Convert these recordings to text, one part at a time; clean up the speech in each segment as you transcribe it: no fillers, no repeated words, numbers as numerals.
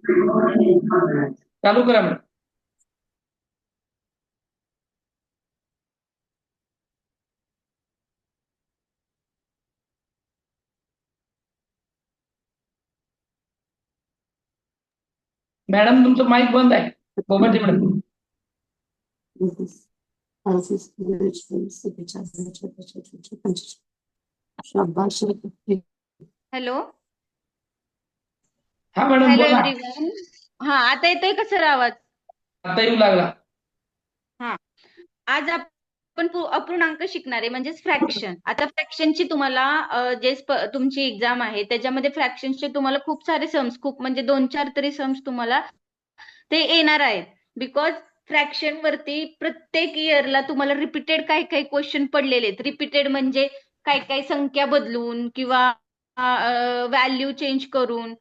चालू करा madam. Madam तुमचं माईक बंद आहे. बोबडे मॅडम. हॅलो हा मॅडम हॅलो बोला. एव्हरीवन. हा, आता येतोय का सर आवाज? आता येऊ लागला. हा, आज आपण अपूर्णांक शिकणार आहे, म्हणजेच फ्रॅक्शन. आता फ्रॅक्शनची तुम्हाला तुमची एक्झाम आहे त्याच्यामध्ये फ्रॅक्शनचे तुम्हाला खूप सारे सम्स, खूप म्हणजे 2-4 तरी सम्स तुम्हाला ते येणार आहेत. बिकॉज फ्रॅक्शन वरती प्रत्येक इयरला तुम्हाला रिपीटेड काही काही क्वेश्चन पडलेले आहेत. रिपीटेड म्हणजे काही काही संख्या बदलून किंवा व्हॅल्यू चेंज करून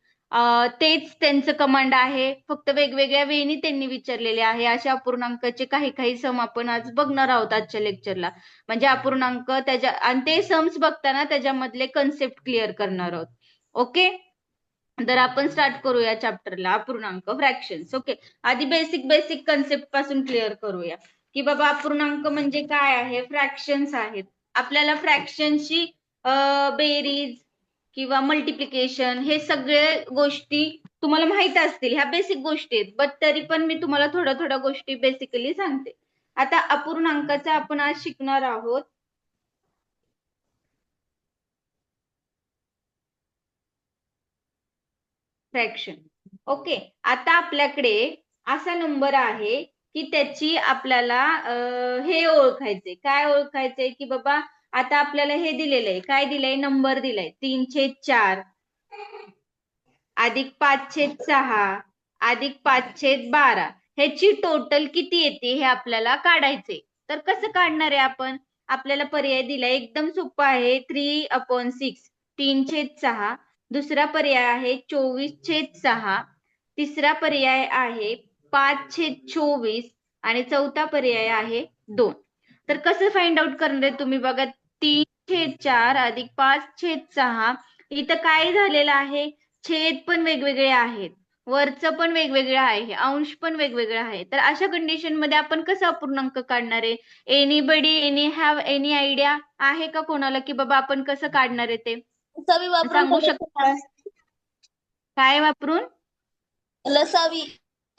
तेच त्यांचं कमांड आहे, फक्त वेगवेगळ्या वेळी त्यांनी विचारलेले आहे. अशा अपूर्णांकाचे काही काही सम आपण आज बघणार आहोत आजच्या लेक्चरला. म्हणजे अपूर्णांक त्याच्या आणि ते सम्स बघताना त्याच्यामधले कन्सेप्ट क्लिअर करणार आहोत. ओके, तर आपण स्टार्ट करूया चॅप्टरला अपूर्णांक फ्रॅक्शन्स. ओके, आधी बेसिक बेसिक कन्सेप्ट पासून क्लिअर करूया की बाबा अपूर्णांक म्हणजे काय आहे. फ्रॅक्शन्स आहेत. आपल्याला फ्रॅक्शनची बेरीज किंवा मल्टिप्लिकेशन हे सगळे गोष्टी तुम्हाला माहित असतील. ह्या बेसिक गोष्टी आहेत, बट तरी पण मी तुम्हाला थोड्या थोड्या गोष्टी बेसिकली सांगते. आता अपूर्णांकाचा आपण आज शिकणार आहोत फ्रॅक्शन. ओके, आता आपल्याकडे असा नंबर आहे की त्याची आपल्याला हे ओळखायचंय. काय ओळखायचंय की बाबा आता आपल्याला हे दिलेलं आहे. काय दिलंय? नंबर दिलाय 3/4 अधिक 5/6 अधिक 5/12. ह्याची टोटल किती येते हे आपल्याला काढायचे. तर कसं काढणार आहे आपण? आपल्याला पर्याय दिलाय, एकदम सोपा आहे. 3/6 3/6. दुसरा पर्याय आहे 24/6. तिसरा पर्याय आहे 5/24 आणि चौथा पर्याय आहे 2. तर कसं फाइंड आउट करणार आहे तुम्ही बघा. 3/4 अधिक 5/6. इथं काय झालेलं आहे? छेद पण वेगवेगळे आहेत, वरचं पण वेगवेगळं आहे, अंश पण वेगवेगळं आहे. तर अशा कंडिशन मध्ये आपण कसं अपूर्णांक काढणार आहे? एनी हॅव एनी आयडिया आहे का कोणाला की बाबा आपण कसं काढणार आहे ते लसावी वापरून सांगू काढायचं शकता? मॅम. काय वापरून? लसावी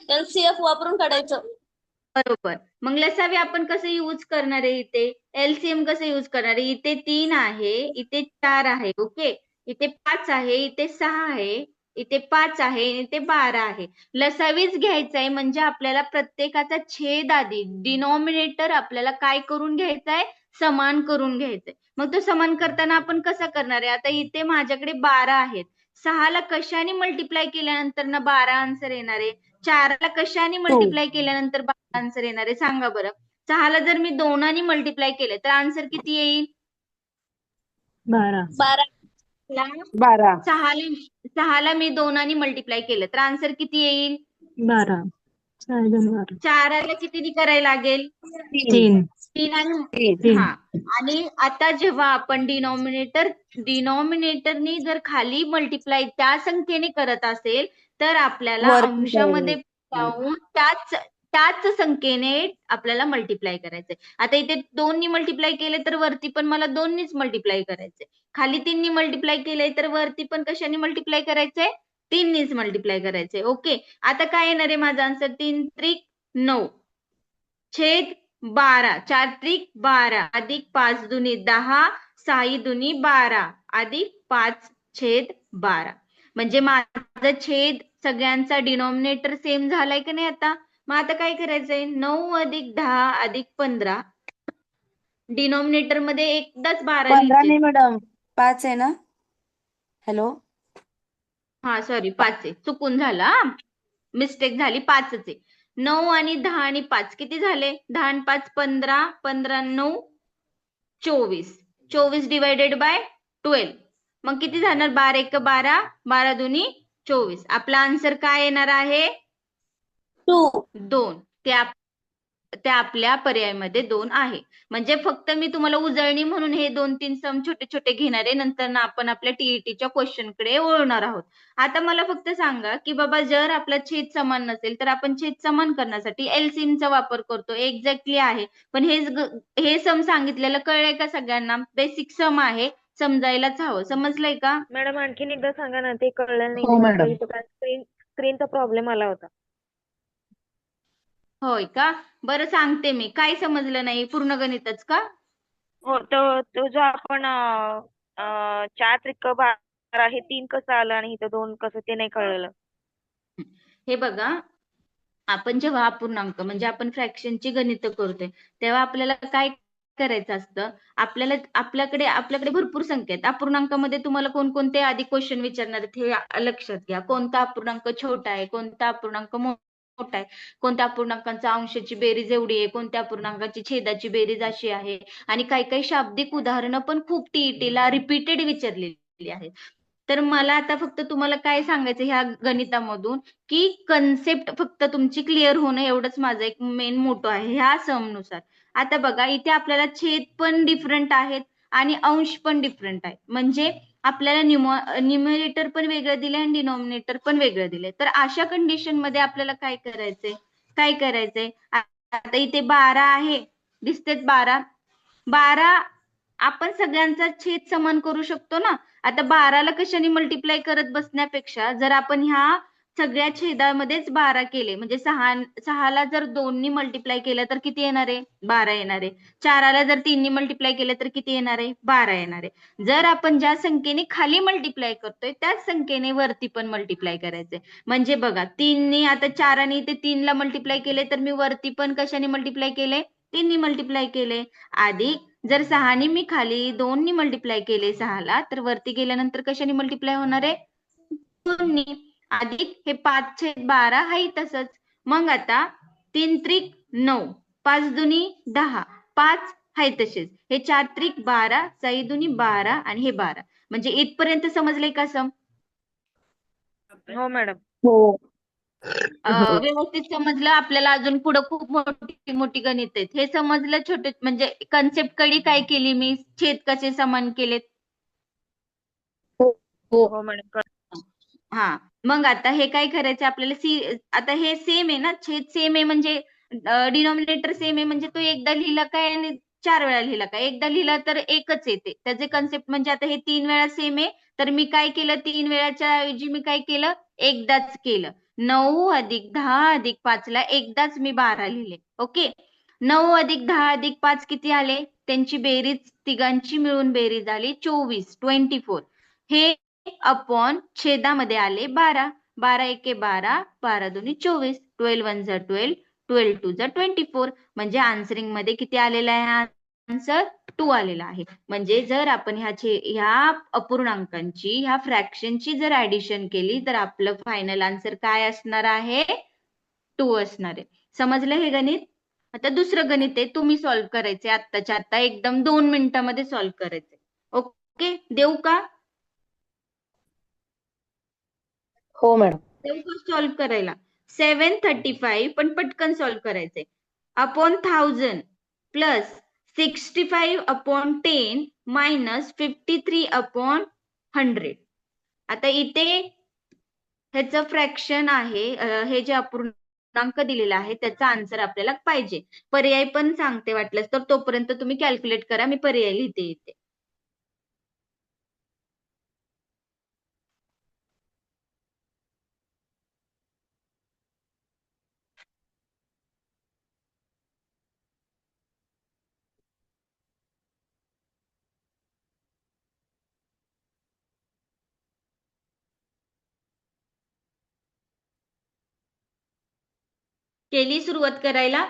LCF वापरून काढायचं. बरोबर. मग लसावी आपण कसं युज करणार आहे? इथे एलसीएम कसं युज करणार आहे? इथे 3 आहे, इथे 4 आहे. ओके, इथे 5 आहे, इथे 6 आहे, इथे 5 आहे, इथे 12 आहे. लसावीच घ्यायचा आहे म्हणजे आपल्याला प्रत्येकाचा छेद आधी डिनॉमिनेटर आपल्याला काय करून घ्यायचा आहे? समान करून घ्यायचंय. मग तो समान करताना आपण कसं करणार आहे? आता इथे माझ्याकडे 12 आहेत. 6 ला कशाने मल्टिप्लाय केल्यानंतर ना 12 आन्सर येणार आहे? 4 ला कशाने मल्टिप्लाय केल्यानंतर 12 आन्सर येणार आहे? सांगा बरं. 6 ला जर मी 2 ने मल्टिप्लाय केलं तर आन्सर किती येईल? 12. 12. 6 ला मी 2 ने मल्टिप्लाय केलं तर आन्सर किती येईल? 12. 4 ला किती करायला लागेल? 3. 3 आणि 3. हा. आणि आता जेव्हा आपण डिनॉमिनेटरनी जर खाली मल्टिप्लाय त्या संख्येने करत असेल तर आपल्याला वरती अंशामध्ये जाऊन त्याच संख्येने आपल्याला मल्टिप्लाय करायचंय. आता इथे 2 नी मल्टिप्लाय केले तर वरती पण मला 2 नीच मल्टिप्लाय करायचंय. खाली 3 नी मल्टिप्लाय केलंय तर वरती पण कशाने मल्टिप्लाय करायचंय? 3 नीच मल्टिप्लाय करायचंय. ओके, आता काय येणार आहे माझा आन्सर? 3 त्रिक 9 छेद 12. 4 त्रिक 12 अधिक 5 दुनी 10 6 दुनी 12 अधिक 5/12. म्हणजे माझा छेद सगळ्यांचा डिनॉमिनेटर सेम झालाय की नाही आता? मग आता काय करायचंय? 9 अधिक 10 अधिक 15. डिनॉमिनेटर मध्ये एकदाच 12 15 लिहायचे. नाही मॅडम, 5 आहे ना. हॅलो, हा सॉरी, 5 आहे, चुकून झाला, मिस्टेक झाली. 5च आहे. 9 आणि 10 आणि 5 किती झाले? 10 आणि 5 15, 15 9 24. 24 डिवायडेड बाय 12. मग किती जाणार? 12 1 12, 12 दुनी 24. आपला आन्सर काय येणार आहे? 2. 2. ते त्या आपल्या पर्यायामध्ये 2 आहे. म्हणजे फक्त मी तुम्हाला उजळणी म्हणून हे 2-3 सम छोटे छोटे घेणार आहे. नंतर ना आपण आपल्या टीईटीच्या क्वेश्चनकडे वळणार आहोत. आता मला फक्त सांगा की बाबा जर आपला छेद समान नसेल तर आपण छेद समान करण्यासाठी एलसीएमचा वापर करतो. एक्झॅक्टली आहे. पण हे सम सांगितलेलं कळलंय का सगळ्यांना? बेसिक सम आहे. समजायलाच हवं. समजलंय का? मॅडम आणखीन एकदा सांगा ना, ते कळलं नाही हो नेमकं. मॅडम. इथं काय स्क्रीनचा प्रॉब्लेम आला होता. होय का? बरं सांगते मी. काय समजलं नाही? पूर्ण गणितच का? हो, तो जो आपण 4 त्रिक 12 हे 3 कसं आलं आणि इथं 2 कसं ते नाही कळलं. हे बघा, आपण जेव्हा अपूर्णांक म्हणजे आपण फ्रॅक्शनची गणित करतोय तेव्हा आपल्याला काय करायचं असतं? आपल्याकडे भरपूर संख्या आहेत. अपूर्णांकामध्ये तुम्हाला कोणकोणते आधी क्वेश्चन विचारणार आहेत हे लक्षात घ्या. कोणता अपूर्णांक छोटा आहे, कोणता अपूर्णांक मोठा आहे, कोणत्या अपूर्णांकांचा अंशाची बेरीज एवढी आहे, कोणत्या अपूर्णांकाची छेदाची बेरीज अशी आहे, आणि काही काही शाब्दिक उदाहरणं पण खूप टीईटीला रिपीटेड विचारलेली आहेत. तर मला आता फक्त तुम्हाला काय सांगायचं ह्या गणितामधून की कन्सेप्ट फक्त तुमची क्लिअर होणं एवढंच माझं एक मेन मोटो आहे ह्या समनुसार. आता बघा, इथे आपल्याला छेद पण डिफरंट आहेत आणि अंश पण डिफरंट आहे. म्हणजे आपल्याला न्यूमरेटर पण वेगळं दिलंय आणि डिनॉमिनेटर पण वेगळं दिलंय. तर अशा कंडिशन मध्ये आपल्याला काय करायचंय? आता इथे 12 आहे, दिसतेत 12. 12 आपण सगळ्यांचा छेद समान करू शकतो ना. आता 12ला कशाने मल्टिप्लाय करत बसण्यापेक्षा जर आपण ह्या सगळ्या छेदामध्येच 12 केले, म्हणजे 6ला जर 2नी मल्टिप्लाय केलं तर किती येणार आहे? 12 येणार आहे. 4ला जर 3नी मल्टिप्लाय केलं तर किती येणार आहे? 12 येणार आहे. जर आपण ज्या संख्येने खाली मल्टिप्लाय करतोय त्याच संख्येने वरती पण मल्टिप्लाय करायचंय. म्हणजे बघा, 3नी आता 4 ते 3ला मल्टिप्लाय केले तर मी वरती पण कशाने मल्टिप्लाय केले? 3नी मल्टिप्लाय केले. अधिक जर 6नी मी खाली 2नी मल्टिप्लाय केले 6ला तर वरती गेल्यानंतर कशाने मल्टिप्लाय होणार आहे? 2नी. अधिक हे 5/12 हाही तसंच. मग आता 3 त्रिक 9, 5 दुनी 10, 5 हाय तसेच. हे 4 त्रिक 12, 6 दुनी 12 आणि हे 12. म्हणजे इथपर्यंत समजलंय का सम? हो मॅडम. हो. व्यवस्थित समजलं? आपल्याला अजून पुढे खूप मोठी मोठी गणित आहेत. हे समजलं? छोटे म्हणजे कन्सेप्ट कळली काय केली मी? छेद कसे समान केलेत? हो मॅडम. हा, मग आता हे काय करायचं आपल्याला? आता हे सेम आहे ना, छेद सेम आहे म्हणजे डिनॉमिनेटर सेम आहे म्हणजे तो एकदा लिहिला काय आणि 4 वेळा लिहिला काय? एकदा लिहिला तर एकच येते. त्याचे कन्सेप्ट म्हणजे आता हे 3 वेळा सेम आहे तर मी काय केलं? 3 वेळाच्या ऐवजी मी काय केलं? एकदाच केलं. 9 अधिक 10 अधिक 5ला एकदाच मी 12 लिहिले. ओके. 9 अधिक 10 अधिक 5 किती आले? त्यांची बेरीज तिघांची मिळून बेरीज आली 24. हे अपॉन छेदामध्ये आले 12. 12 एके 12, 12 दुनी 24, 12 वन जा 12, 12 टू जा 24. म्हणजे आन्सरिंग मध्ये किती आलेला आहे? हा आन्सर 2 आलेला आहे. म्हणजे जर आपण ह्या अपूर्णांकांची ह्या फ्रॅक्शनची जर ऍडिशन केली तर आपलं फायनल आन्सर काय असणार आहे? 2 असणार आहे. समजलं हे गणित? आता दुसरं गणित आहे, तुम्ही सॉल्व्ह करायचे आत्ताच्या आत्ता, एकदम 2 मिनिटांमध्ये सॉल्व्ह करायचे. ओके, देऊ का? हो मॅडम. सॉल्व्ह करायला 735 पण पटकन सॉल्व्ह करायचे. Upon 1000 plus 65 upon 10 minus 53 upon 100. आता इथे ह्याचं फ्रॅक्शन आहे, हे जे अपूर्णांक दिलेला आहे त्याचा आन्सर आपल्याला पाहिजे. पर्याय पण सांगते वाटल्यास तर तोपर्यंत तुम्ही कॅल्क्युलेट करा. मी पर्याय लिहिते इथे. केली सुरुवात करायला?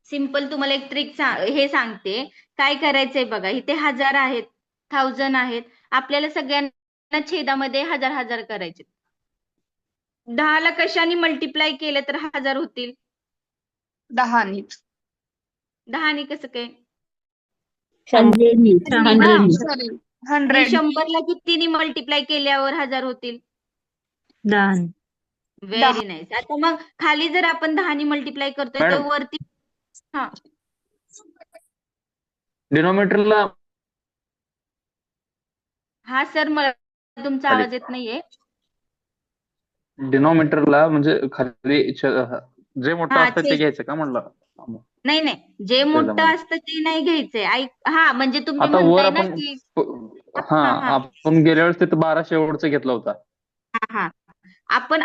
सिंपल तुम्हाला एक ट्रिक हे सांगते. काय करायचंय बघा, इथे 1000 आहेत, 1000 आहेत. आपल्याला सगळ्यांना छेदामध्ये 1000 करायचे. 10ला कशाने मल्टिप्लाय केलं तर 1000 होतील? 10नी. 10नी कसं काय? 100. 100. 100ला कितीने मल्टिप्लाय केल्यावर 1000 होतील? 10. Very nice. आता मग खाली जर आपण 10नी मल्टिप्लाय करतोय तर मॅडम. वरती हा डिनॉमिनेटरला हा सर, मला तुमचा खाली आवाज येत नाहीये. डिनॉमिनेटरला म्हणजे खाली जे मोठं हा असतं ते घ्यायचं का म्हणलं? नाही नाही, जे मोठं त्याच्यामध्ये असतं ते नाही घ्यायचंय. हा म्हणजे तुम्ही आता वर म्हणताय ना आपण की हा हा हा आपण गेल्या वेळेस तिथं 12 शेवटचा घेतला होता. हा हा आपण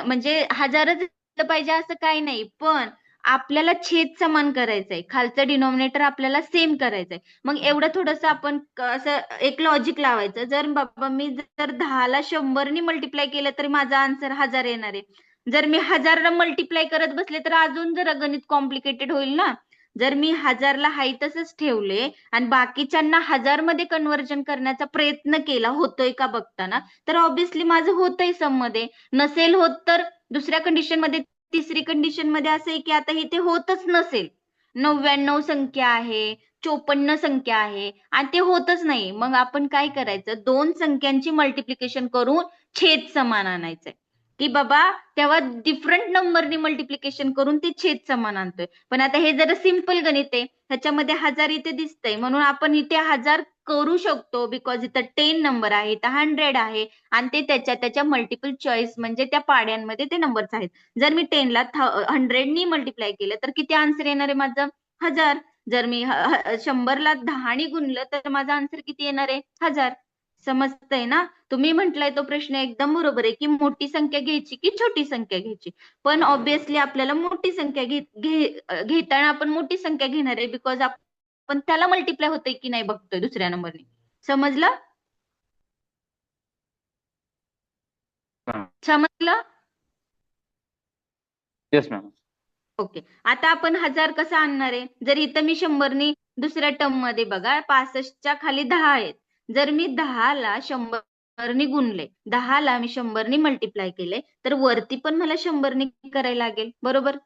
म्हणजे 1000च दिलं पाहिजे असं काही नाही, पण आपल्याला छेद समान करायचंय, खालचं डिनॉमिनेटर आपल्याला सेम करायचंय. मग एवढं थोडंसं आपण असं एक लॉजिक लावायचं. जर बाबा मी जर 10ला 100 मल्टिप्लाय केलं तर माझा आन्सर 1000 येणार आहे. जर मी 1000ला मल्टिप्लाय करत बसले तर अजून जरा गणित कॉम्प्लिकेटेड होईल ना. जर मी 1000ला हाय तसंच ठेवले आणि बाकीच्यांना 1000 मध्ये कन्व्हर्जन करण्याचा प्रयत्न केला, होतोय का बघताना, तर ऑब्व्हियसली माझं होतंय सम मध्ये. नसेल होत तर दुसऱ्या कंडिशन मध्ये, तिसरी कंडिशन मध्ये असं आहे की आता इथे होतच नसेल, 99 संख्या आहे, 54 संख्या आहे आणि ते होतच नाही. मग आपण काय करायचं, दोन संख्यांची मल्टिप्लिकेशन करून छेद समान आणायचंय. की बाबा तेव्हा डिफरंट नंबरनी मल्टिप्लिकेशन करून ते छेद समान आणतोय. पण आता हे जरा सिंपल गणित आहे, ह्याच्यामध्ये 1000 इथे दिसतंय म्हणून आपण इथे 1000 करू शकतो, बिकॉज इथं 10 नंबर आहे, इथं 100 आहे आणि ते त्याच्या मल्टिपल चॉईस म्हणजे त्या पाड्यांमध्ये ते नंबर्स आहेत. जर मी 10ला 100 मल्टिप्लाय केलं तर किती आन्सर येणार आहे माझं? 1000. जर मी 100ला 10 गुणलं तर माझा आन्सर किती येणार आहे? 1000. समजतंय ना? तुम्ही म्हटलाय तो प्रश्न एकदम बरोबर आहे की मोठी संख्या घ्यायची की छोटी संख्या घ्यायची. पण ऑब्व्हियसली आपल्याला मोठी संख्या घेताना आपण मोठी संख्या घेणार आहे, बिकॉज आपण त्याला मल्टिप्लाय होतंय की नाही बघतोय दुसऱ्या नंबरने. समजलं? समजलं? Yes ma'am. ओके. आता आपण 1000 कसं आणणार आहे? जर इथं मी 100नी दुसऱ्या टर्म मध्ये बघा 65च्या खाली 10 आहेत. जर मी 10ला 100नी गुणले, 10ला मी 100नी मल्टिप्लाय केले तर वरती पण मला 100नी करायला लागेल, बरोबर?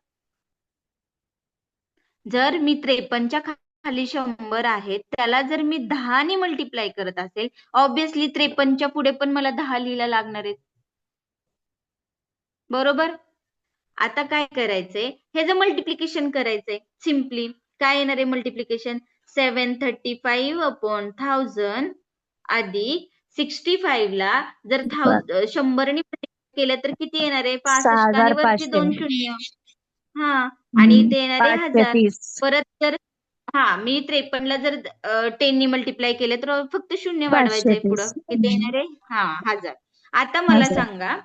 जर मी 53च्या खाली 100 आहेत त्याला जर मी 10नी मल्टिप्लाय करत असेल, ऑब्व्हियसली 53च्या पुढे पण मला 10 लिहायला लागणार आहेत, बरोबर? आता काय करायचंय, हे जर मल्टिप्लिकेशन करायचंय सिम्पली, काय येणार आहे मल्टिप्लिकेशन? 735 अपॉन 1000 अधिक 65ला जर 100नी केलं तर किती येणार आहे? 65 आणि वरची 2 6500. शून्य. हा आणि इथे येणार आहे 1000. 530. परत जर मी 53ला जर 10 नी मल्टिप्लाय केले तर फक्त शून्य वाढवायचंय पुढं, 530. किती येणार आहे? 1000. आता मला 1000. सांगा,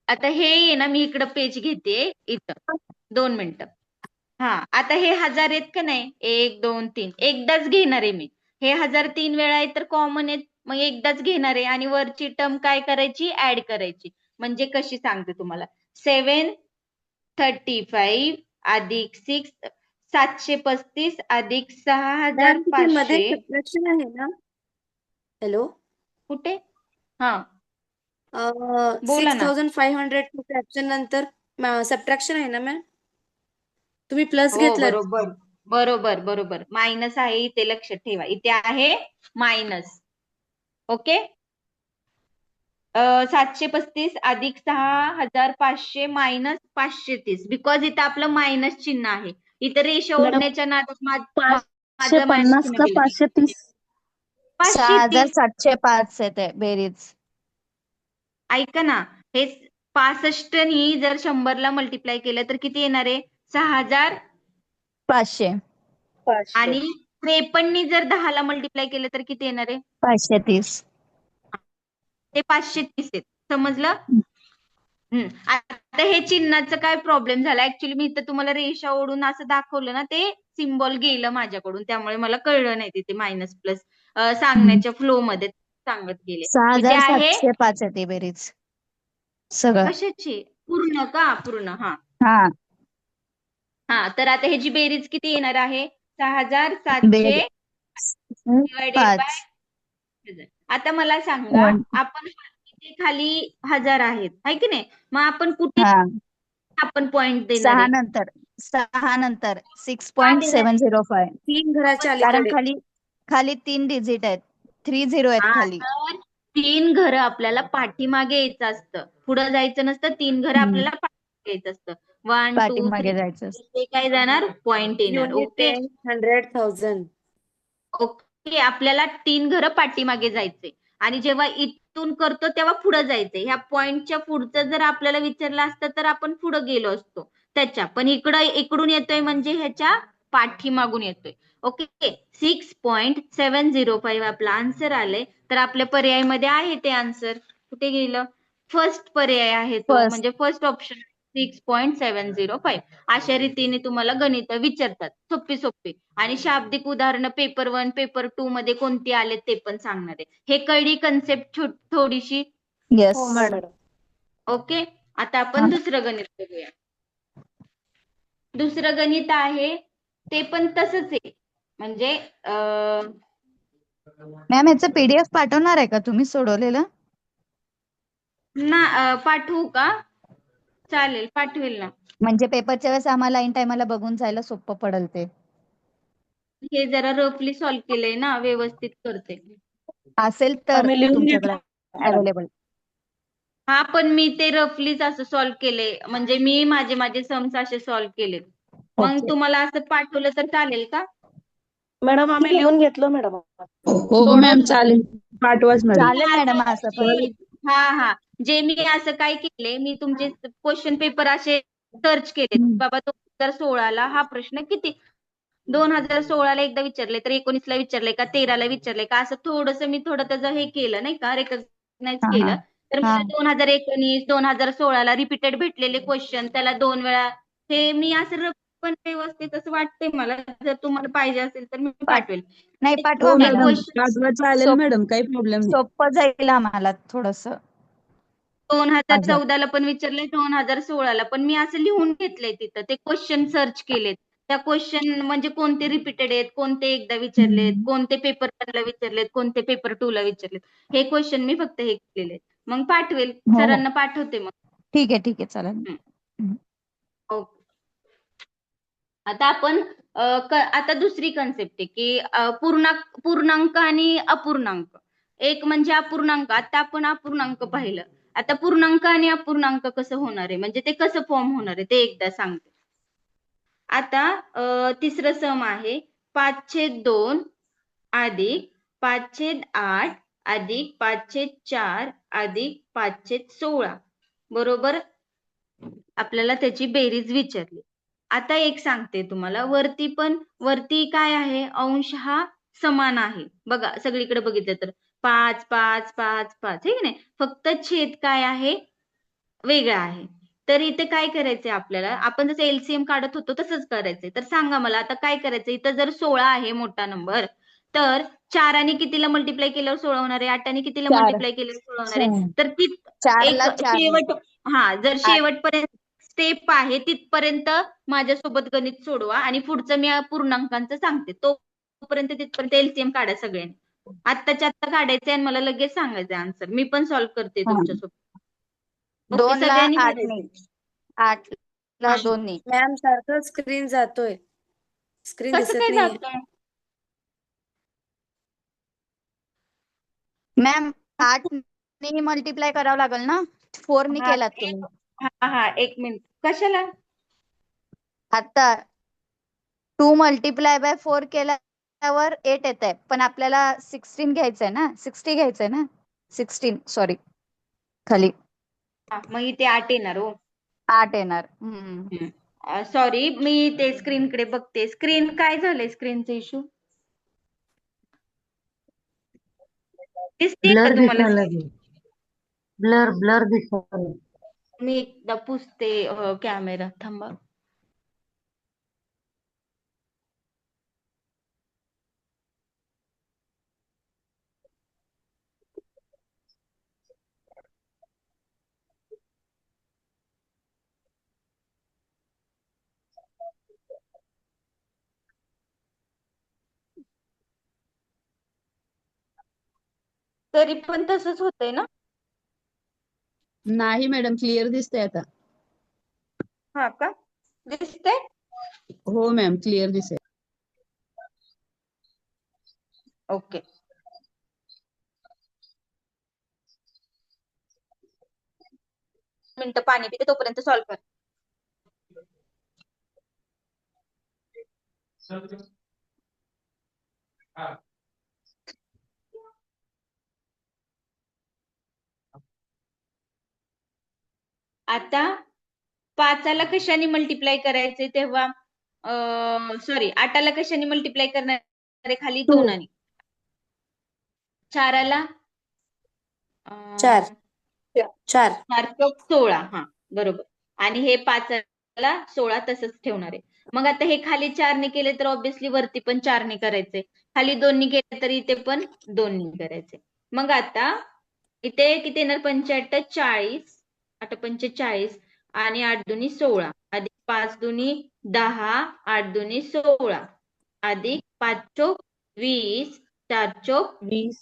आता हे आहे ना, मी इकडं पेज घेते इथं, 2 मिनिटं. आता हे 1000 आहेत का नाही? 1 2 3 एकदाच घेणार आहे मी. हे 1000 3 वेळा आहेत तर कॉमन आहेत, मग एकदाच घेणार आहे आणि वरची टर्म काय करायची? ऍड करायची. म्हणजे कशी सांगते तुम्हाला, 735 अधिक 735 अधिक मॅम तिथे मध्ये 6500. सबट्रॅक्शन आहे ना? हॅलो, कुठे? हा बोला ना. 6500 फ्रॅक्शन नंतर सबट्रॅक्शन आहे ना मॅम? तुम्ही प्लस हो घेतलात. बरोबर बरोबर बरोबर, मायनस आहे इथे, लक्षात ठेवा, इथे आहे मायनस. ओके. 735 अधिक 6500 मायनस 530, बिकॉज इथं आपलं मायनस चिन्ह आहे. इथं रेषा मॅडम, ओढण्याच्या नादात माझं मायनस 550 चिन्ह का केलं. 530? 530. 6705 येते बेरीज. ऐका ना, हे 65 नी जर 100ला मल्टिप्लाय केलं तर किती येणार आहे? 6500. 500. आणि 53 नी जर 10ला मल्टिप्लाय केलं तर किती येणार आहे? 530. ते 530 आहेत. समजलं? आता हे चिन्हाचं काय प्रॉब्लेम झाला, ऍक्च्युली मी इथं तुम्हाला रेषा ओढून असं दाखवलं ना, ते सिम्बॉल गेलं माझ्याकडून, त्यामुळे मला कळलं नाही तिथे मायनस प्लस सांगण्याच्या फ्लो मध्ये सांगत गेले. इथे आहे 6705 येते बेरीज सगळं. कशाची? पूर्ण का? पूर्ण. हा तर आता ह्याची बेरीज किती येणार आहे? 6700 बेरीज डिवायडेड 5. बाय 1000. आता मला सांगा, 1. आपण इथे खाली 1000 आहेत, है की नाही? मग आपण कुठे हा आपण पॉइंट देणार 6 आहे? नंतर का देणार आहे? 6.705. 3 घराच्या कारण अलीकडे. खाली 3 डिजिट आहेत, 30 आहेत खाली. तर 3 घरं आपल्याला पाठीमागे यायचं असतं, पुढं जायचं नसतं. 3 घरं आपल्याला पाठीमागे यायचं असतं. 1 2 पाठीमागे 3 जायचं. ते काय जाणार पॉइंट येणार. Unit okay 10, 100,000. ओके आपल्याला 3 घरं पाठीमागे जायचे आणि जेव्हा इथून करतो तेव्हा पुढे जायचंय. ह्या पॉइंटच्या पुढचं जर आपल्याला विचारलं असतं तर आपण पुढे गेलो असतो त्याच्या, पण इकडून येतोय म्हणजे ह्याच्या पाठीमागून येतोय. ओके 6.705 आपला आन्सर आलंय. तर आपल्या पर्यायामध्ये आहे ते आन्सर. कुठे गेलं? फर्स्ट पर्याय आहे तो, फर्स्ट. म्हणजे फर्स्ट ऑप्शन 6.705. अशा रीतीने तुम्हाला गणित विचारतात सोपी सोपी, आणि शाब्दिक उदाहरणं पेपर 1 पेपर 2 मध्ये कोणती आले ते पण सांगणार आहे. हे कळली कन्सेप्ट थोडीशी? येस. हो मॅडम. ओके आता आपण दुसरं गणित बघूया. दुसरं गणित आहे ते पण तसंच आहे, म्हणजे मॅम याचं PDF पाठवणार आहे का तुम्ही सोडवलेलं? पाठवू का? चालेल पाठवेल ना. म्हणजे पेपरच्या वेळेस आम्हाला ऐन टायमाला बघून जायला सोपं पडेल ते. हे जरा रफली सॉल्व्ह केलंय ना, व्यवस्थित करते. असेल तर आम्ही लिहून तुमच्याकडे घेतलं मॅडम. अवेलेबल. हा पण मी ते रफलीच असं सॉल्व्ह केले, म्हणजे मी माझे सम्स असे सॉल्व्ह केले. मग ओके. तुम्हाला असं पाठवलं तर चालेल का? मॅडम आम्ही लिहून घेतलं मॅडम. हो मॅम चालेल, पाठवाच मॅडम. चालेल मॅडम असं पण. हा जे मी असं काय केले, मी तुमचे क्वेश्चन पेपर असे सर्च केले. बाबा 2016ला हा प्रश्न किती, 2016ला एकदा विचारले तर 19ला विचारले का 13ला विचारले का, असं मी थोडं त्याचं हे केलं नाही का, रेकग्नाइज हा केलं. हा तर हा. मला 2019 2016ला रिपीटेड भेटलेले क्वेश्चन, त्याला 2 वेळा हे मी असं पण व्यवस्थित असं वाटतंय मला. जर तुम्हाला पाहिजे असेल तर मी पाठवेल. नाही पाठवा हो एक मॅडम, मॅडम. क्वेश्चन पाठवा चालेल मॅडम, काही प्रॉब्लेम नाही. सोपं जाईल आम्हाला थोडस. 2014ला पण विचारलंय, 2016ला पण. मी असं लिहून घेतलंय तिथं, ते क्वेश्चन सर्च केलेत. त्या क्वेश्चन म्हणजे कोणते रिपीटेड आहेत, कोणते एकदा विचारलेत, कोणते पेपर 1ला विचारलेत, कोणते पेपर 2ला विचारलेत, हे क्वेश्चन मी फक्त हे केलेले. मग पाठवेल, हो हो सरांना पाठवते मग. ठीक आहे चालेल. ओके आता आपण आता दुसरी कन्सेप्ट आहे की पूर्णांक आणि अपूर्णांक. एक म्हणजे अपूर्णांक, आता आपण अपूर्णांक पाहिलं. आता पूर्णांक आणि अपूर्णांक कसं होणार आहे, म्हणजे ते कसं फॉर्म होणार आहे ते एकदा सांगते. आता तिसरं सम आहे 5/2 अधिक 5/8 अधिक 5/4 अधिक 5/16 बरोबर. आपल्याला त्याची बेरीज विचारली. आता एक सांगते तुम्हाला, वरती काय आहे, अंश हा समान आहे बघा, सगळीकडे बघितलं तर 5 5 5 5 हे की नाही, फक्त छेद काय आहे, वेगळा आहे. तर इथे काय करायचंय आपल्याला, आपण जसं LCM काढत होतो तसंच करायचंय. तर सांगा मला आता काय करायचं. इथं जर 16 आहे मोठा नंबर, तर 4 आणि कितीला मल्टिप्लाय केल्यावर 16 होणार आहे, 8 आणि कितीला 4. मल्टिप्लाय केल्यावर 16 होणार आहे. तर ती 4 एक ला 4 ने. जर 8. शेवटपर्यंत स्टेप आहे तिथपर्यंत माझ्यासोबत गणित सोडवा, आणि पुढचं मी पूर्णांकांचं सांगते. तोपर्यंत तिथपर्यंत LCM काढा सगळ्यांनी. आत्ताच्या आत्ता काढायचंय आणि मला लगेच सांगायचं आन्सर. मी पण सॉल्व्ह करते तुमच्यासोबत. ओके 2 ला सगळ्यांनी 8 ने. काढायचंय. 8 ला 2 ने. मॅम सारखं स्क्रीन जातोय. स्क्रीन कसं दिसत काय नाहीये. जातंय? मॅम 8 ने मल्टिप्लाय करावं लागेल ना, 4 ने केलात तुम्ही. एक मिनिट, कशाला? आता 2 मल्टिप्लाय बाय 4 केल्यावर 8 येत आहे, पण आपल्याला 16 घ्यायचंय ना, 60 घ्यायचंय ना, 16 सॉरी खाली मग इथे 8 येणार हो. 8 येणार. सॉरी, मी ते स्क्रीनकडे बघते. स्क्रीन काय झालंय, स्क्रीनचा इश्यू दिसते का ब्लर तुम्हाला? दिसायला लागले. ब्लर दिसायला लागले. मी एकदा पुसते कॅमेरा, थांबा. तरी पण तसंच होतंय ना? नाही मॅडम, क्लिअर दिसतंय आता. हा का, दिसतंय? हो मॅम, क्लिअर दिसेल. ओके मिनिटं पाणी पिते, तोपर्यंत सॉल्व्ह कर. आता 5ला कशाने मल्टिप्लाय करायचे तेव्हा सॉरी 8ला कशाने मल्टिप्लाय करणार आहे खाली 2 आणि 4ला 4 4 4 चौक 16 हा बरोबर आणि हे 5ला 16 तसंच ठेवणार आहे. मग आता हे खाली 4 ने केले तर ऑब्विसली वरती पण 4 ने करायचे, खाली 2 ने केले तर इथे पण 2 ने करायचे. मग आता इथे किती येणार 85 40 8 पंचे 40 आणि 8 दुनी 16 अधिक 5 दुनी 10 8 दुनी 16 अधिक 5 चोक 20 4 चोक 20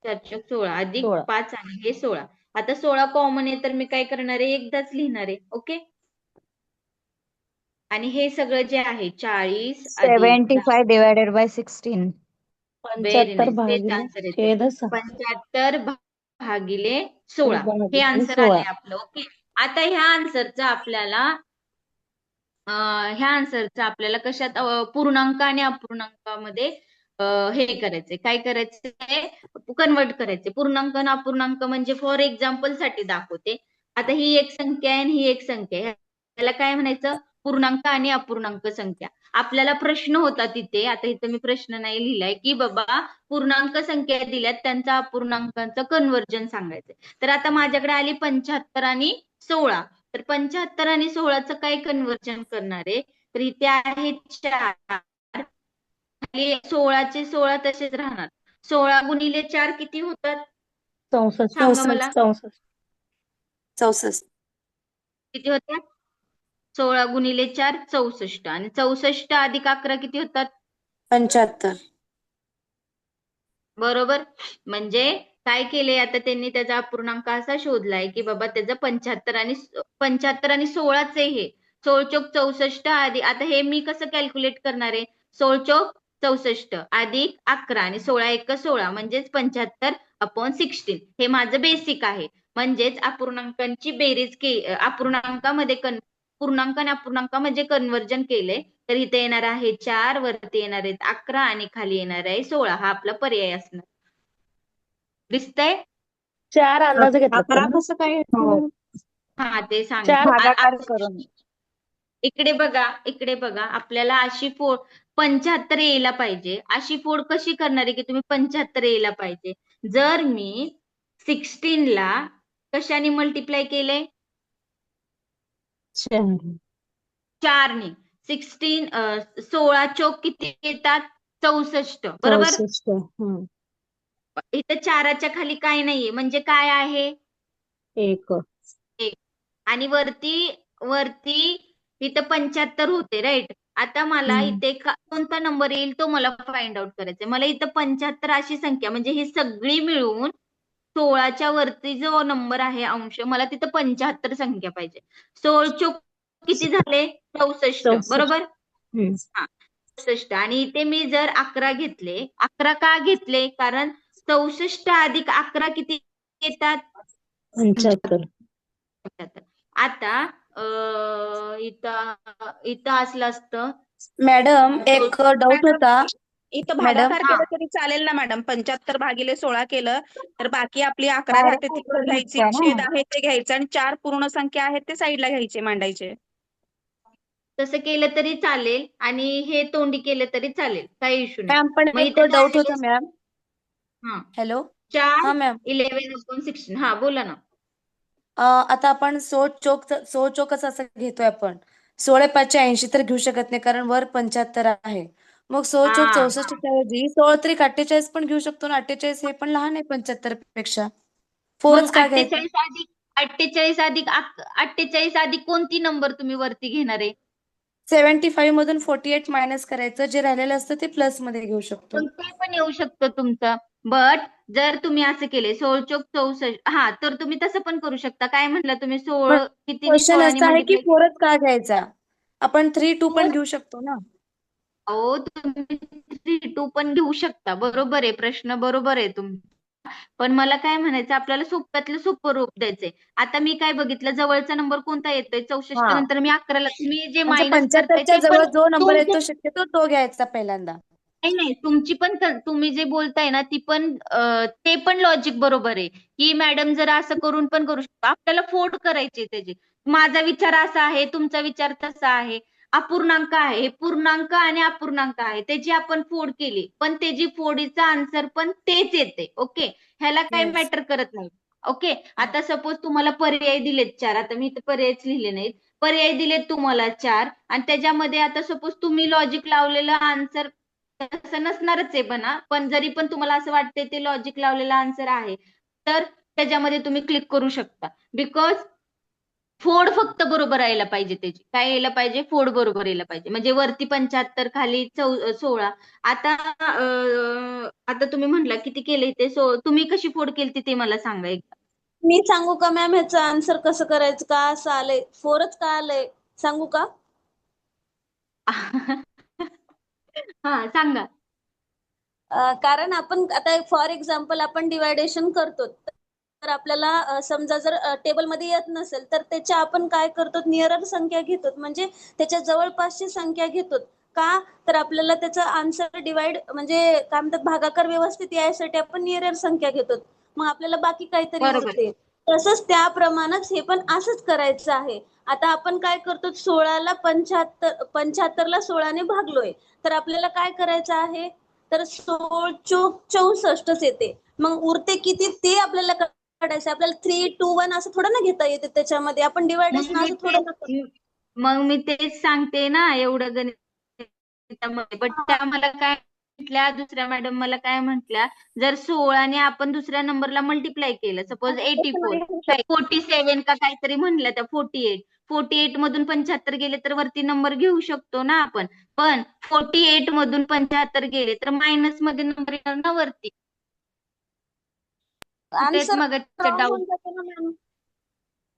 4 चोक 16 अधिक 16. 5 आणि हे 16. आता 16 कॉमन आहे तर मी काय करणार आहे एकदाच लिहिणार आहे. ओके आणि हे सगळं जे आहे 40 अधिक 75 डिवायडेड बाय 16. व्हेरी 75 नाईस तेच भागिले आन्सर येते. छेद 6 75 भागिले 16 हे भागिले आन्सर 16. आले आपलं. ओके आता ह्या आन्सरचा आपल्याला कशात पूर्णांक आणि अपूर्णांकामध्ये हे करायचंय काय करायचंय कन्वर्ट करायचे. पूर्णांक आणि अपूर्णांक म्हणजे फॉर एक्झाम्पल साठी दाखवते. आता ही एक संख्या आहे आणि ही एक संख्या आहे, त्याला काय म्हणायचं पूर्णांक आणि अपूर्णांक संख्या. आपल्याला प्रश्न होता तिथे, आता इथं मी प्रश्न नाही लिहिलाय की बाबा पूर्णांक संख्या दिल्यात त्यांचा अपूर्णांकांचं कन्वर्जन सांगायचंय. तर आता माझ्याकडे आली 75 आणि 16 तर 75 आणि 16चं काय कन्वर्जन करणार आहे तर इथे आहे 4 16चे 16 तसेच राहणार. 16 गुणिले 4 किती होतात 64 सांगा मला 64 64 किती होतात 16 गुणिले 4 64 आणि 64 अधिक 11 किती होतात 75 बरोबर. म्हणजे काय केले आता त्यांनी त्याचा अपूर्णांक असा शोधलाय की बाबा त्याचं 75 आणि 16च आहे हे 16 चोक 64 अधिक आता हे मी कसं कॅल्क्युलेट करणार आहे 16 चोक 64 अधिक 11 आणि 16 एक 16 म्हणजेच 75/16 हे माझं बेसिक आहे. म्हणजेच अपूर्णांकांची बेरीज अपूर्णांकामध्ये पूर्णांक आणि अपूर्णांकामध्ये कन्वर्जन केले तर इथे येणार आहे 4 वरती येणार आहेत 11 आणि खाली येणार आहे 16 हा आपला पर्याय असणार. दिसतंय 4 अंदाजे घेतला 11 कसं काय हो. हा ते 4 सांग भागाकार करून. इकडे बघा आपल्याला अशी फोड 75 यायला पाहिजे. अशी फोड कशी करणार आहे की तुम्ही 75 यायला पाहिजे. जर मी 16ला कशाने मल्टिप्लाय केले 4 ने 16 चोक किती येतात 64 बरोबर. 64 इथं 4च्या खाली काय नाहीये म्हणजे काय आहे 1 आणि वरती इथं 75 होते राईट. आता मला इथे कोणता नंबर येईल तो मला फाइंड आउट करायचा. मला इथं 75 अशी संख्या म्हणजे ही सगळी मिळून 16च्या वरती जो नंबर आहे अंश मला तिथं 75 संख्या पाहिजे. 16 चोक किती झाले 64 बरोबर. हा 64 आणि इथे मी जर 11 घेतले 11 का घेतले कारण 64 अधिक 11 किती येतात 75 आता इथं असलं असतं मॅडम एक डाऊट होता इथं मॅडम भागाकार केलं तरी चालेल ना मॅडम 75/16 केलं तर बाकी आपली 11 राहते ती वर घ्यायची छेद आहे ते घ्यायचं आणि 4 पूर्ण संख्या आहेत ते साईडला घ्यायचे मांडायचे. तसं केलं तरी चालेल आणि हे तोंडी केलं तरी चालेल काही इश्यू नाही. मॅम पण मग एक इथे डाऊट होता मॅम. हा हॅलो 4 हा मॅम 11/16 हा बोला ना. आता आपण 16 चोकच असं घेतोय आपण 16 5 80 तर घेऊ शकत नाही कारण वर 75 आहे. मग 16 चोक हा 64 च्या ऐवजी 16 त्रिक 48 पण घेऊ शकतो ना. 48 हे पण लहान आहे 75 पेक्षा. मग फोरच का घ्यायचं 48 अधिक कोणती नंबर तुम्ही वरती घेणार आहे 75 मधून 48 मायनस करायचं जे राहिलेलं असतं ते प्लस मध्ये घेऊ शकतो. पण ते पण येऊ शकतं तुमचं. बट जर तुम्ही असं केले 16 चोक 64 हा तर तुम्ही तसं पण करू शकता. काय म्हटलं तुम्ही 16 किती क्वेश्चन 16 असं आहे की मल्टिप्लाय फोरच का घ्यायचा आपण 3 2 पण घेऊ शकतो ना. तुम्ही 3 2 पण घेऊ शकता. बरोबर आहे प्रश्न बरोबर आहे तुमचा. पण मला काय म्हणायचं, आपल्याला सोप्यातलं सोपं रूप द्यायचंय. आता मी काय बघितलं, जवळचा नंबर कोणता येतोय 64 हा नंतर मी 11ला तुम्ही जे म्हणजे मायनस करताय 75च्या ते जवळ पण जो नंबर तुमचं येतो शक्यतो तो घ्यायचा पहिल्यांदा. नाही नाही, तुमची पण तुम्ही जे बोलताय ना ती पण ते पण लॉजिक बरोबर आहे, की मॅडम जर असं करून पण करू शकतो. आपल्याला फोड करायचे त्याचे. माझा विचार असा आहे, तुमचा विचार तसा आहे, अपूर्णांक आहे, हे पूर्णांक आणि अपूर्णांक आहे, त्याची आपण फोड केली, पण त्याची फोडीचा आन्सर पण तेच येते. ओके, ह्याला काही येस. मॅटर करत नाही. ओके, आता सपोज तुम्हाला पर्याय दिलेत 4, आता मी तर पर्यायच लिहिले नाहीत. पर्याय दिलेत तुम्हाला 4 आणि त्याच्यामध्ये आता सपोज तुम्ही लॉजिक लावलेलं आन्सर तसं नसणारच आहे म्हणा, पण जरी पण तुम्हाला असं वाटतंय ते लॉजिक लावलेला आन्सर आहे, तर त्याच्यामध्ये तुम्ही क्लिक करू शकता. बिकॉज फोड फक्त बरोबर यायला पाहिजे त्याची. काय यायला पाहिजे? फोड बरोबर यायला पाहिजे. म्हणजे वरती 75 खाली 16. आता आता तुम्ही म्हटला किती केले ते, तुम्ही कशी फोड केली ते मला सांगा एकदा. मी सांगू का मॅम ह्याचं आन्सर कसं करायचं? का असं आलंय? 4च का आलंय? सांगू का? हा सांगा. कारण आपण आता फॉर एक्झाम्पल आपण डिवायडेशन करतो. तर आपल्याला समजा जर टेबलमध्ये येत नसेल तर त्याच्या आपण काय करतो, नियरर संख्या घेतो, म्हणजे त्याच्या जवळपासची संख्या घेतो. का तर आपल्याला त्याचा आन्सर डिवाइड म्हणजे काय म्हणतात भागाकार व्यवस्थित यायसाठी आपण नियरर संख्या घेतो. मग आपल्याला बाकी काहीतरी बरोबर. उरते. तसंच त्याप्रमाणेच हे पण असंच करायचं आहे. आता आपण काय करतो, 16ला 75ला 16ने भागलोय, तर आपल्याला काय करायचं आहे, तर 16 चोक 64च येते. मग उरते किती ते आपल्याला काढायचं. आपल्याला 3, 2, 1 असं थोडं ना घेता येते त्याच्यामध्ये. आपण मग डिवायडेशन मी असं ते थोडं ना. मग मी तेच सांगते ना, एवढं गणितामध्ये. बट त्या मला काय म्हटल्या, दुसऱ्या मॅडम मला काय म्हटल्या, जर 16ने आपण दुसऱ्या नंबरला मल्टिप्लाय केलं, सपोज 84 काय 47 का काहीतरी म्हणलं त्या 48 मधून 75 गेले तर वरती नंबर घेऊ शकतो ना आपण. पण 48 मधून 75 गेले तर मायनस मध्ये नंबर येणार ना वरती. कुठेच आन्सर मग रॉंग डाऊट. होऊन जाते ना मॅम.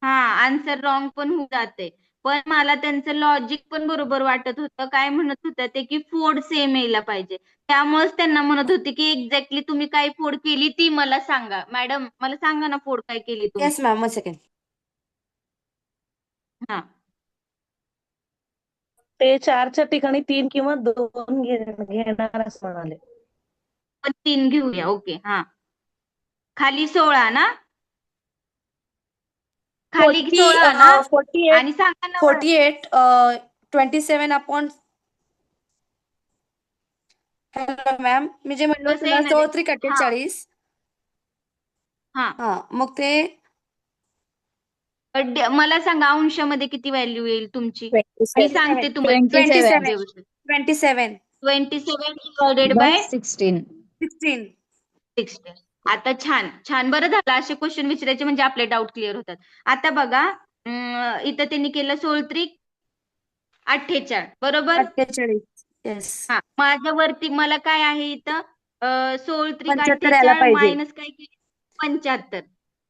हा, आन्सर रॉंग पण होऊन जाते. पण मला त्यांचं लॉजिक पण बरोबर वाटत होतं. काय म्हणत होत्या ते, की फोड सेम यायला पाहिजे. त्यामुळेच त्यांना म्हणत होते, की एक्झॅक्टली तुम्ही काय फोड केली ती मला सांगा. मॅडम मला सांगा ना फोड काय केली तुम्ही. Yes ma'am, 1 second. हा, ते 4च्या ठिकाणी 3 किंवा 2 घेणार असं म्हणाले. पण 3 घेऊया. ओके, हा. खाली 16 ना, खाली 16 ना, 48 आणि सांगा ना 48 27 अपॉन. हॅलो मॅम, मी जे म्हणलो कसं होतं ना येणार आहे. 4 हा 48. हा, हा, मग ते मला सांगा अंशामध्ये किती व्हॅल्यू येईल तुमची. मी 27. सांगते तुम्हाला 27 27. 27 27 डिवायडेड बाय बाय 16. 16. 60. आता छान छान, बरं झालं असे क्वेश्चन विचारायचे म्हणजे आपले डाऊट क्लिअर होतात. आता बघा, इथं त्यांनी केलं 16 48 बरोबर. 48. येस. हा, माझ्यावरती मला काय आहे इथं 16 75 यायला 48 पाहिजे. मायनस काय केली 75.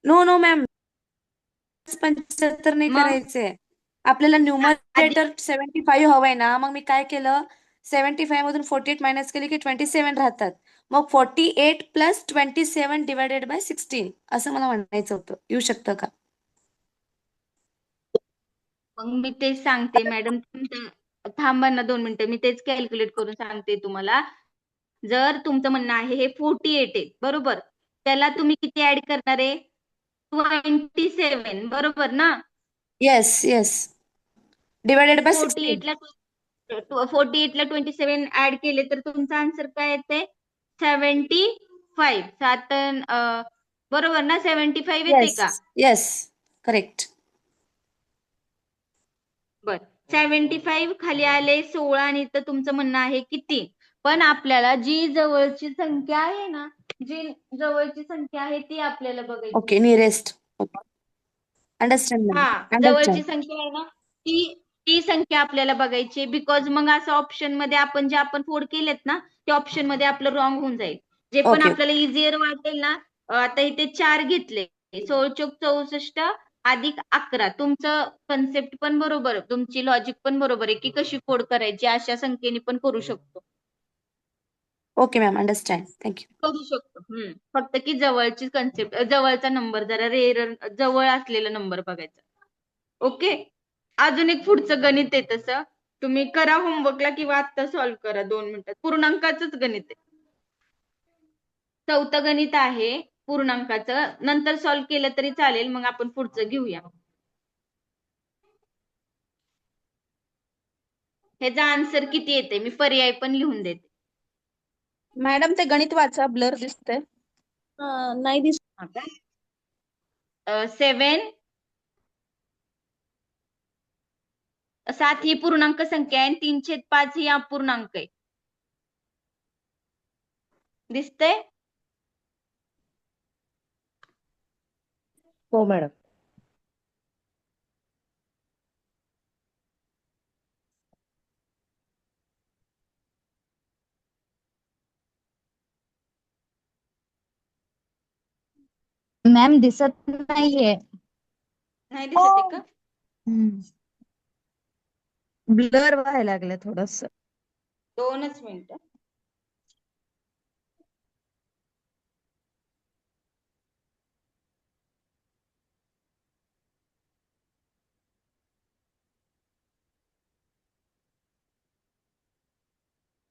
नो नो मॅम, 75 नाही मग करायचंय. आपल्याला आधी न्यूमरेटर 75 हवंय ना, मग मी काय केलं, 75 मधून 48 मायनस केले की 27 राहतात. मग 48 प्लस 27 डिवायडेड बाय 16 असं मला म्हणायचं होतं. येऊ शकतं का? मग मी तेच सांगते मॅडम, थांबा ना 2 मिनिटं, मी तेच कॅल्क्युलेट करून सांगते तुम्हाला. जर तुमचं म्हणणं आहे हे 48 आहे बरोबर, त्याला तुम्ही किती ऍड करणार आहे 27 बरोबर ना. Yes yes, divided by 16. 48ला 27 ऍड केले तर तुमचा आन्सर काय येते 75. बरोबर ना, 75 येते येस का. Yes, correct. बर, 75 खाली आले 16 आणि इथं तुमचं म्हणणं आहे किती. पण आपल्याला जी जवळची संख्या आहे ना, जी जवळची संख्या आहे ती आपल्याला बघायची. Okay, nearest. अंडरस्टँड मॅम, हा, जवळची अंडरस्टँड. संख्या आहे ना ती ती संख्या आपल्याला बघायची. बिकॉज मग असं ऑप्शन मध्ये आपण जे आपण फोड केलेत ना, ते ऑप्शन मध्ये आपलं रॉंग होऊन जाईल. जे पण ओके. आपल्याला इझियर वाटेल ना, आता इथे 4 घेतले, 16 चोक 64 अधिक 11. तुमचं कन्सेप्ट पण बरोबर, तुमची लॉजिक पण बरोबर आहे की कशी फोड करायची, अशा संख्येने पण करू शकतो. Okay ma'am, understand. थँक्यू. करू शकतो. फक्त की जवळची कन्सेप्ट, जवळचा नंबर जरा रेअर, जवळ असलेला नंबर बघायचा. ओके. अजून एक पुढचं गणित आहे तसं. तुम्ही करा होमवर्कला किंवा आता सॉल्व्ह करा 2 मिनिटात. पूर्णांकाचंच गणित आहे. चौथं गणित आहे पूर्णांकाचं. नंतर सॉल्व्ह केलं तरी चालेल, मग आपण पुढचं घेऊया. ह्याचा आन्सर किती येते मी पर्याय पण लिहून देते. मॅडम ते गणित वाचा, ब्लर दिसतंय. नाही दिसत. 7 ही पूर्णांक संख्या आहे आणि 3/5 ही अपूर्णांक आहे. दिसतंय? हो मॅडम. मॅम दिसत नाहीये. नाही दिसत आहे का? ब्लर व्हायला लागलं थोडस. 2च मिनिटं.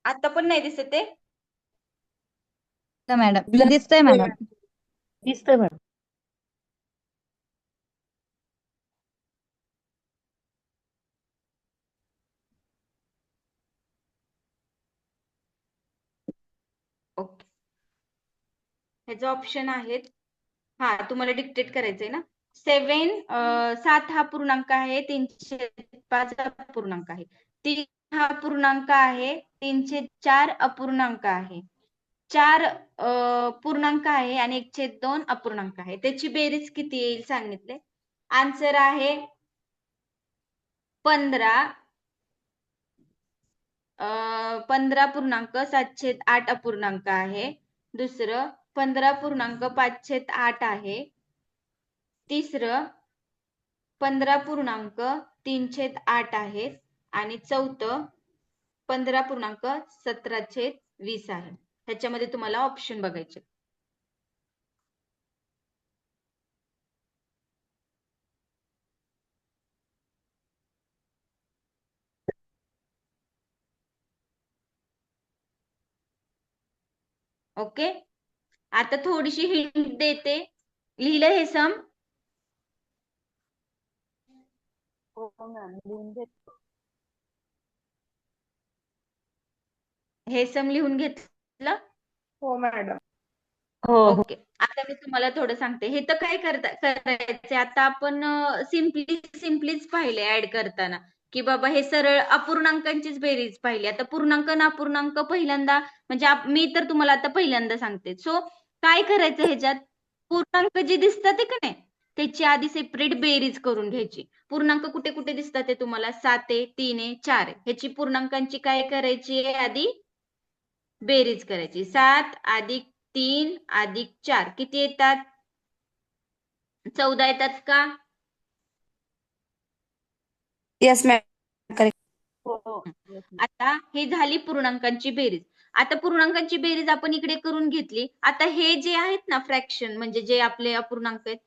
आता पण नाही दिसत आहे? मॅडम दिसतंय मॅडम. दिसतंय मॅडम. ओके. ह्याचे ऑप्शन आहेत. तुम्हाला डिक्टेट करायचंय ना. 7 हा पूर्णांक आहे, 3/5 अपूर्णांक आहे. 3 हा पूर्णांक आहे, 3/4 अपूर्णांक आहे. 4 पूर्णांक आहे आणि 1/2 अपूर्णांक आहे. त्याची बेरीज किती येईल सांगितले. आन्सर आहे 15.7/8 अपूर्णांक आहे. दुसरं 15.5/8 आहे. तिसरं 15.3/8 आहे आणि चौथं 15.17/20 आहे. ह्याच्यामध्ये तुम्हाला ऑप्शन बघायचे. ओके. आता थोडीशी हिंट देते. लिहिलं हे सम? हो मॅम, लिहून घेतो. हे सम लिहून घेतलं? हो मॅडम. हो हो. ओके. आता मी तुम्हाला थोडं सांगते. हे तर काय करायचंय आता आपण सिम्पलीच पाहिले ऍड करताना की बाबा हे सरळ अपूर्णांकांचीच बेरीज पाहिली. आता पूर्णांक आणि अपूर्णांक पहिल्यांदा म्हणजे मी तर तुम्हाला आता पहिल्यांदा सांगते. सो काय करायचं ह्याच्यात, पूर्णांक जे दिसतात का नाही त्याची आधी सेपरेट बेरीज करून घ्यायची. पूर्णांक कुठे कुठे दिसतात ते तुम्हाला 7 आहे, 3 आहे, 4 आहे. ह्याची पूर्णांकांची काय करायची आहे, आधी बेरीज करायची. 7 अधिक 3 अधिक 4 किती येतात? 14 येतात का? Yes ma'am, correct. हो. आता हे झाली पूर्णांकांची बेरीज. आता पूर्णांकांची बेरीज आपण इकडे करून घेतली. आता हे जे आहेत ना फ्रॅक्शन म्हणजे जे आपले अपूर्णांक आहेत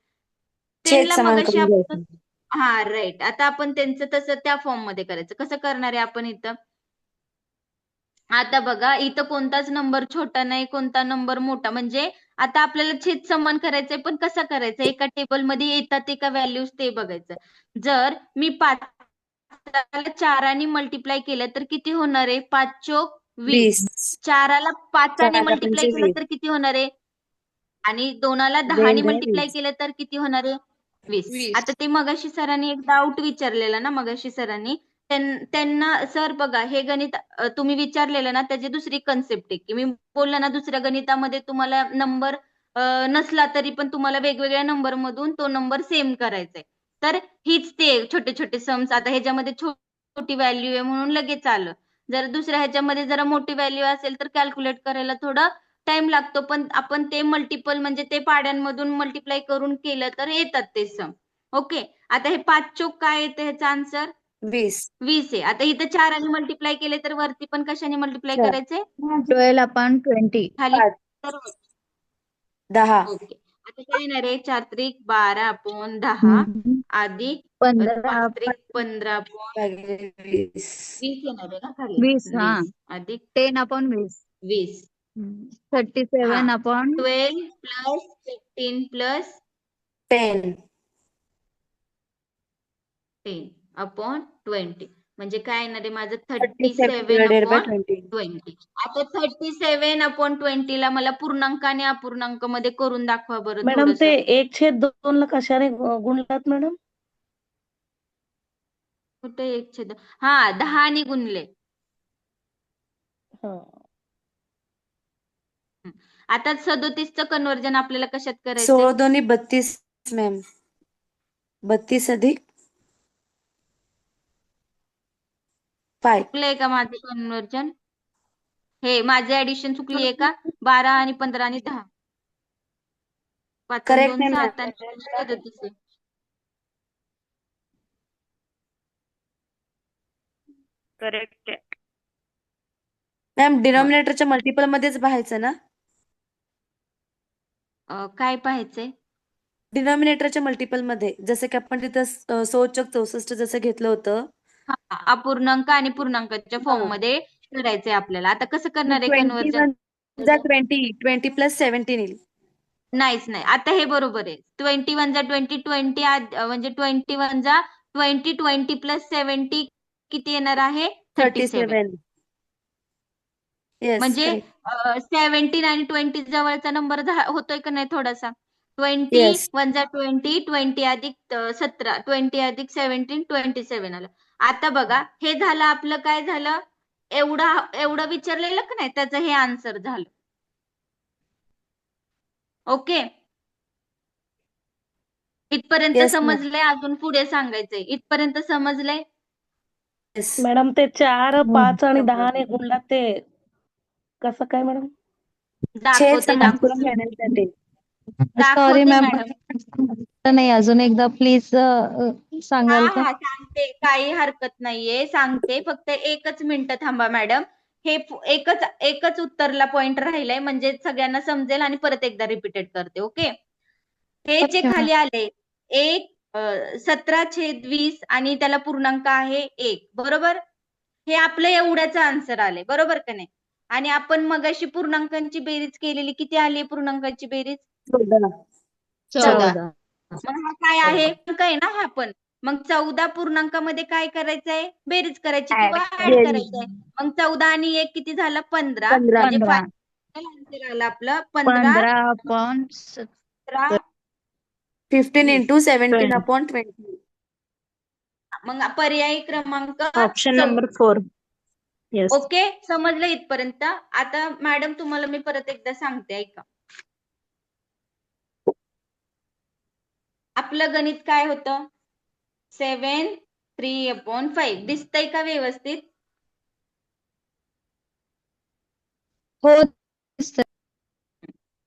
छेद त्यांना समान मगाशी करून आपण घ्यायचं. राईट. आता आपण त्यांचं तसं त्या फॉर्म मध्ये करायचं. कसं करणार आहे आपण इथं? आता बघा इथं कोणताच नंबर छोटा नाही, कोणता नंबर मोठा. म्हणजे आता आपल्याला छेद समान करायचंय, पण कसं करायचं? एका टेबल मध्ये येतात एका व्हॅल्यूज ते बघायचं. जर मी 5 4 मल्टिप्लाय केलं तर किती होणार आहे? 5 चोक 20. 20. 4 5 4 मल्टिप्लाय पंचे केलं 20. तर किती होणार आहे? आणि 2 10 2 मल्टिप्लाय 20. केलं तर किती होणार आहे? 20. आता ते मगाशी सरांनी एक डाऊट विचारलेला ना मगाशी सरांनी, त्यांना सर बघा हे गणित तुम्ही विचारलेलं ना त्याची दुसरी कन्सेप्ट आहे की मी बोललं ना दुसऱ्या गणितामध्ये तुम्हाला नंबर नसला तरी पण तुम्हाला वेगवेगळ्या नंबर मधून तो नंबर सेम करायचा आहे. तर हीच ते छोटे छोटे सम्स. आता ह्याच्यामध्ये छोटी व्हॅल्यू आहे म्हणून लगेच आलं. जर दुसऱ्या ह्याच्यामध्ये जरा मोठी व्हॅल्यू असेल तर कॅल्क्युलेट करायला थोडं टाइम लागतो. पण आपण ते मल्टिपल म्हणजे ते पाड्यांमधून मल्टिप्लाय करून केलं तर येतात ते सम. ओके. आता हे 5 चोक काय येते ह्याचा आन्सर? 20 20 आहे. आता इथं 4 आणि मल्टिप्लाय केले तर वरती पण कशाने मल्टिप्लाय 4 करायचे? 12/20. खाली 5 तर 10 ओके. आता काय येणार आहे? 4 त्रिक 12/10 हम्म. अधिक 15 5 त्रिक 15/20 भागिले 20 येणार आहे ना खाली? 20 हा 20 अधिक 10/20. 20 हा 37/10. 12 प्लस 15 प्लस 10 10/20 म्हणजे काय येणार आहे माझं 37 divided by 20 37/20. आता 37/20 ला मला पूर्णांक आणि अपूर्णांक मध्ये करून दाखवा बरं मॅडम थोडस. ते 1/2 ला कशाने गुणलात मॅडम? कुठे 1/2 हा 10 ने गुणले. हा आता 37चं कन्वर्जन आपल्याला कशात करायचंय? 16 दोन्ही 32 मॅम 32 अधिक 5 चुकलंय का माझं कन्वर्जन? हे माझे ऍडिशन चुकली आहे का? 12 आणि 15 आणि 10 5 आणि करेक्ट 2 आहे 7 मॅम आणि 37 आहे. करेक्ट आहे. मॅम डिनॉमिनेटरच्या मल्टिपल मध्येच पाहायचं ना? काय पाहायचंय? डिनॉमिनेटरच्या मल्टिपल मध्ये जसं की आपण तिथं 100 जसं घेतलं होतं हा अपूर्णांक आणि पूर्णांकाच्या फॉर्म हा मध्ये करायचंय आपल्याला. आता कसं करणार आहे 21 कन्वर्जन? जा 20 प्लस 17 येईल. नाहीच नाही. आता हे बरोबर आहे. 21 जा 20 म्हणजे 21 जा 20 प्लस 70 किती येणार आहे? 37. 37 येस म्हणजे करेक्ट 17 आणि 20 जवळचा नंबर होतोय का नाही थोडासा? 20 येस 1 जा 20 अधिक 17 20 अधिक 17 27 आलं. आता बघा हे झालं आपलं काय झालं? एवढं विचारलेलं का नाही त्याचं हे आन्सर झालं. ओके इथपर्यंत येस मॅम समजलंय? अजून पुढे सांगायचंय. इथपर्यंत समजलंय? येस मॅडम ते 4, 5 आणि हो. 10 ने गुणलात ते कसं काय मॅडम? छेद दाखवते समान करून दाखवते घेण्यासाठी सॉरी दाखवते मॅम मॅडम. नाही अजून एकदा प्लीज सांगाल का? हा सांगते. काही हरकत नाहीये. सांगते. फक्त 1च मिनिटं थांबा मॅडम. हे एकच उत्तरला पॉइंट राहिलाय म्हणजे सगळ्यांना समजेल आणि परत एकदा रिपीटेड करते. ओके हे जे ओके खाली आले 17/20 आणि त्याला पूर्णांक आहे 1 बरोबर. हे आपलं एवढ्याचं आन्सर आलंय बरोबर का नाही? आणि आपण मगाशी पूर्णांकांची बेरीज केलेली किती आली पूर्णांकांची बेरीज? 14 14. मग हा काय आहे? पूर्णांक आहे ना हा पण. मग 14 पूर्णांकामध्ये काय करायचंय? बेरीज करायची किंवा ऍड बेरीज करायचंय. मग 14 आणि 1 किती झालं? 15 15 म्हणजे 15 आन्सर आलं आपलं 15 15/17. 15 20. into 17/20 मग पर्यायी क्रमांक ऑप्शन 14. नंबर 4. येस. ओके समजलं इथपर्यंत? आता मॅडम तुम्हाला मी परत एकदा सांगते ऐका. आपलं गणित काय होतं? 7 3/5 दिसतंय का व्यवस्थित? हो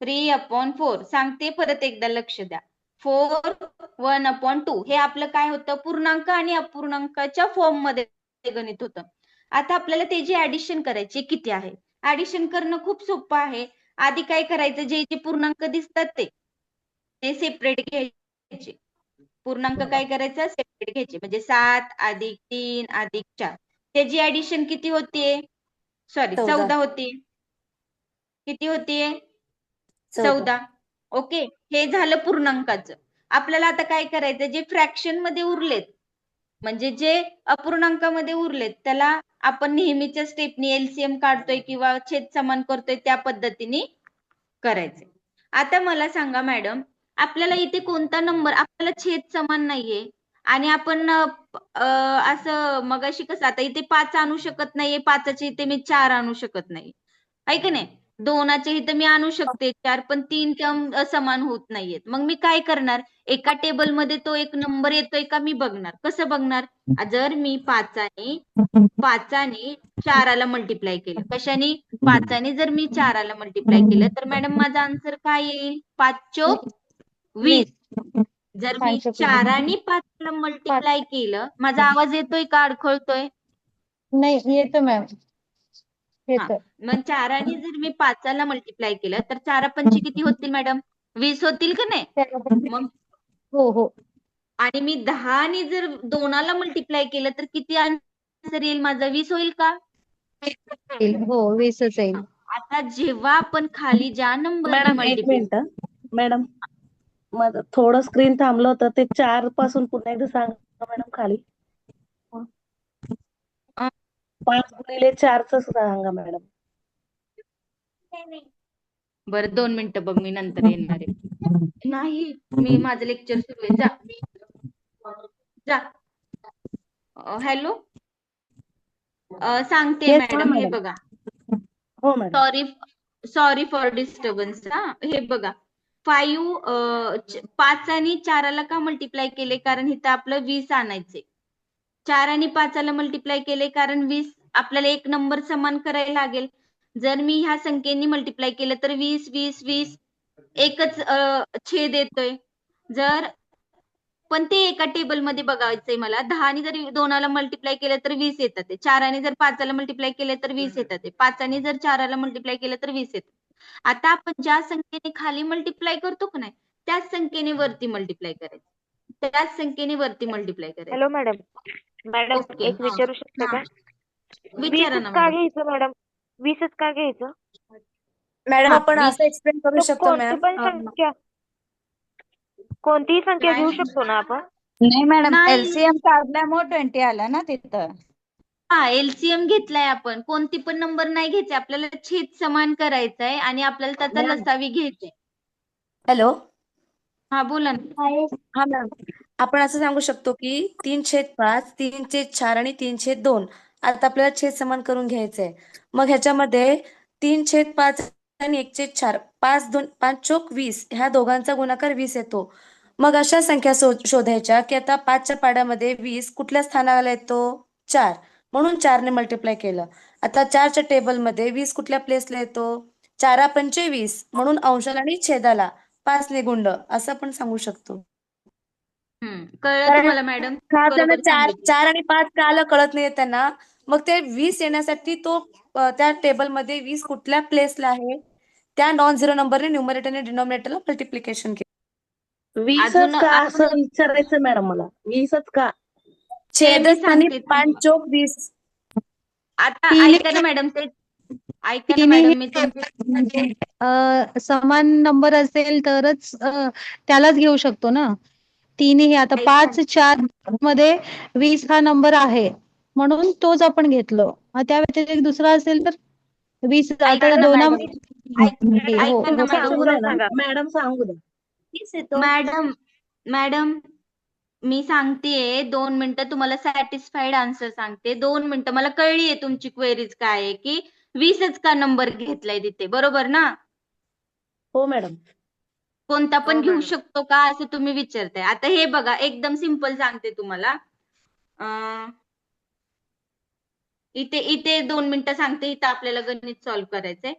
3/4 सांगते परत एकदा लक्ष द्या. 4 1/2 हे आपलं काय होतं? पूर्णांक आणि अपूर्णांकाच्या फॉर्म मध्ये गणित होतं. आता आपल्याला त्याची ऍडिशन करायची किती आहे? ऍडिशन करणं खूप सोपं आहे. आधी काय करायचं? जे जे पूर्णांक दिसतात ते सेपरेट घ्यायचे. पूर्णांक काय करायचं? सेपरेट घ्यायचे. म्हणजे 7 अधिक 3 अधिक 4 त्याची ऍडिशन किती होतीये? सॉरी 14 14 होतीये. किती होतीये? 14 14. ओके हे झालं पूर्णांकाचं. आपल्याला आता काय करायचं? जे फ्रॅक्शन मध्ये उरलेत म्हणजे जे अपूर्णांकामध्ये उरलेत त्याला आपण नेहमीच्या स्टेपनी एलसीएम काढतोय किंवा छेद समान करतोय त्या पद्धतीने करायचंय. आता मला सांगा मॅडम आपल्याला इथे कोणता नंबर? आपल्याला छेद समान नाहीये आणि आपण असं मगाशी कसं आता इथे 5 आणू शकत नाहीये. 5च्या इथे मी 4 आणू शकत नाही. आहे की नाही? 2च्या इथे मी आणू शकते 4 पण 3 टर्म समान होत नाहीयेत. मग मी काय करणार? एका टेबल मध्ये तो एक नंबर येतोय का मी बघणार. कसं बघणार? जर मी 5ने 4ला मल्टिप्लाय केलं. कशाने? 5ने जर मी 4ला मल्टिप्लाय केलं तर मॅडम माझा आन्सर काय येईल? 5 चोक 20. जर मी पाचच्या 4 पुढे. आणि 5ला मल्टिप्लाय केलं, माझा आवाज येतोय का अडखळतोय? नाही येतं मॅम हा येतं. मग 4 आणि जर मी 5ला मल्टिप्लाय केलं तर 4 पंचे किती होतील मॅडम? 20 होतील का नाही? मग हो हो आणि मी 10 आणि जर 2ला मल्टिप्लाय केलं तर किती आन्सर येईल माझा? 20 होईल का? येईल. हो 20च येईल. आता जेव्हा आपण खाली ज्या नंबरने मॅडम एक मल्टिप्लाय मिनिट मॅडम माझं थोडं स्क्रीन थांबलं होतं ते 4 पासून पुन्हा एकदा सांगा मॅडम खाली. 5 गुणिले 4च सांगा मॅडम. बरं 2 मिनिटं बघ, मी नंतर येणार आहे. नाही, मी माझं लेक्चर सुरू आहे. जा हॅलो, सांगते येस मॅडम, हे मॅडम. बघा. हो मॅडम. Sorry for disturbance. हे बघा 5 आणि 4ला का मल्टिप्लाय केले? कारण इथं आपलं 20 आणायचे. 4 आणि 5ला मल्टिप्लाय केले कारण 20 आपल्याला एक नंबर समान करायला लागेल. जर मी ह्या संख्येने मल्टिप्लाय केलं तर 20 20 20 एकच छेद येतोय. पण ते एका टेबलमध्ये बघायचंय मला. 10 आणि जर 2ला मल्टिप्लाय केलं तर 20 येतात ते. 4 आणि जर 5ला मल्टिप्लाय केलं तर 20 येतात ते. 5 आणि जर 4ला मल्टिप्लाय केलं तर 20 येतात. आता आपण ज्या संख्येने खाली मल्टिप्लाय करतो का नाही, त्याच संख्येने वरती मल्टिप्लाय करायचं. त्याच संख्येने वरती मल्टिप्लाय करायचं. Hello madam. मॅडम ओके, एक विचारू शकते का? विचारा 20च ना का मॅडम. घ्यायचं मॅडम? 20च का घ्यायचं? मॅडम हा आपण 20 असं एक्सप्लेन करू तर शकतो कोणती मॅम. पण संख्या, कोणतीही संख्या घेऊ शकतो ना आपण? नाही मॅडम नाही. एलसीएम काढल्यामुळे 20 आलं ना तिथं. हा एलसीएम घेतलाय आपण. कोणती पण नंबर नाही घ्यायचे, आपल्याला छेद समान करायचंय आणि आपल्याला त्याचा मॅम. लसावी घ्यायचाय. हॅलो. हा बोला ना. हा मॅम, आपण असं सांगू शकतो की 3/5, 3/4 आणि 3/2 आता आपल्याला छेद समान करून घ्यायचंय. मग ह्याच्यामध्ये 3/5 आणि 1/4 5 चोक 20 ह्या दोघांचा गुणाकार 20 येतो. मग अशा संख्या शोधायच्या की आता 5च्या पाड्यामध्ये 20 कुठल्या स्थानाला येतो? 4. म्हणून 4ने मल्टिप्लाय केलं. आता 4च्या टेबलमध्ये 20 कुठल्या प्लेसला येतो? 4 पंचे 20 म्हणून अंशाला आणि छेदाला 5ने गुणलं असं आपण सांगू शकतो. कळलं कारण तुम्हाला मॅडम? खास त्यांना बरोबर 4 सांगितलं. 4 आणि 5 का आलं कळत नाहीये त्यांना. मग ते 20 येण्यासाठी त्या टेबलमध्ये 20 कुठल्या प्लेसला आहे त्या नॉन झिरो नंबरने न्यूमरेटर आणि डिनॉमिनेटरला मल्टिप्लिकेशन केलं. 20च का असं विचारायचं मॅडम मला. 20च का? ते मी छेदस्थानी सांगते 5 चोक 20. आता ऐका ना मॅडम, ऐका ना तिन्ही मॅडम, मी तुमचं म्हणजे समान नंबर असेल तरच त्यालाच घेऊ शकतो ना. तिन्ही आता ऐका 5 4 मध्ये 20 हा नंबर आहे म्हणून तोच आपण घेतलो. त्या व्यतिरिक्त दुसरा असेल तर 20 आता ऐका ना दोन मॅडम, हो ऐका ना मॅडम, सांगू द्या ना. सांगा. मॅडम सांगू द्या. 20 येतो. मॅडम मी सांगतेय 2 मिनिटं, तुम्हाला सॅटिस्फाईड आन्सर सांगते. 2 मिनिटं. मला कळलीये तुमची क्वेरीज काय आहे, की 20च का नंबर घेतलाय तिथे, बरोबर ना? हो मॅडम. कोणता पण हो घेऊ मॅडम. शकतो का असं तुम्ही विचारताय. आता हे बघा, एकदम सिंपल सांगते तुम्हाला. इथे 2 मिनिटं सांगते. इथं आपल्याला गणित सॉल्व्ह करायचंय.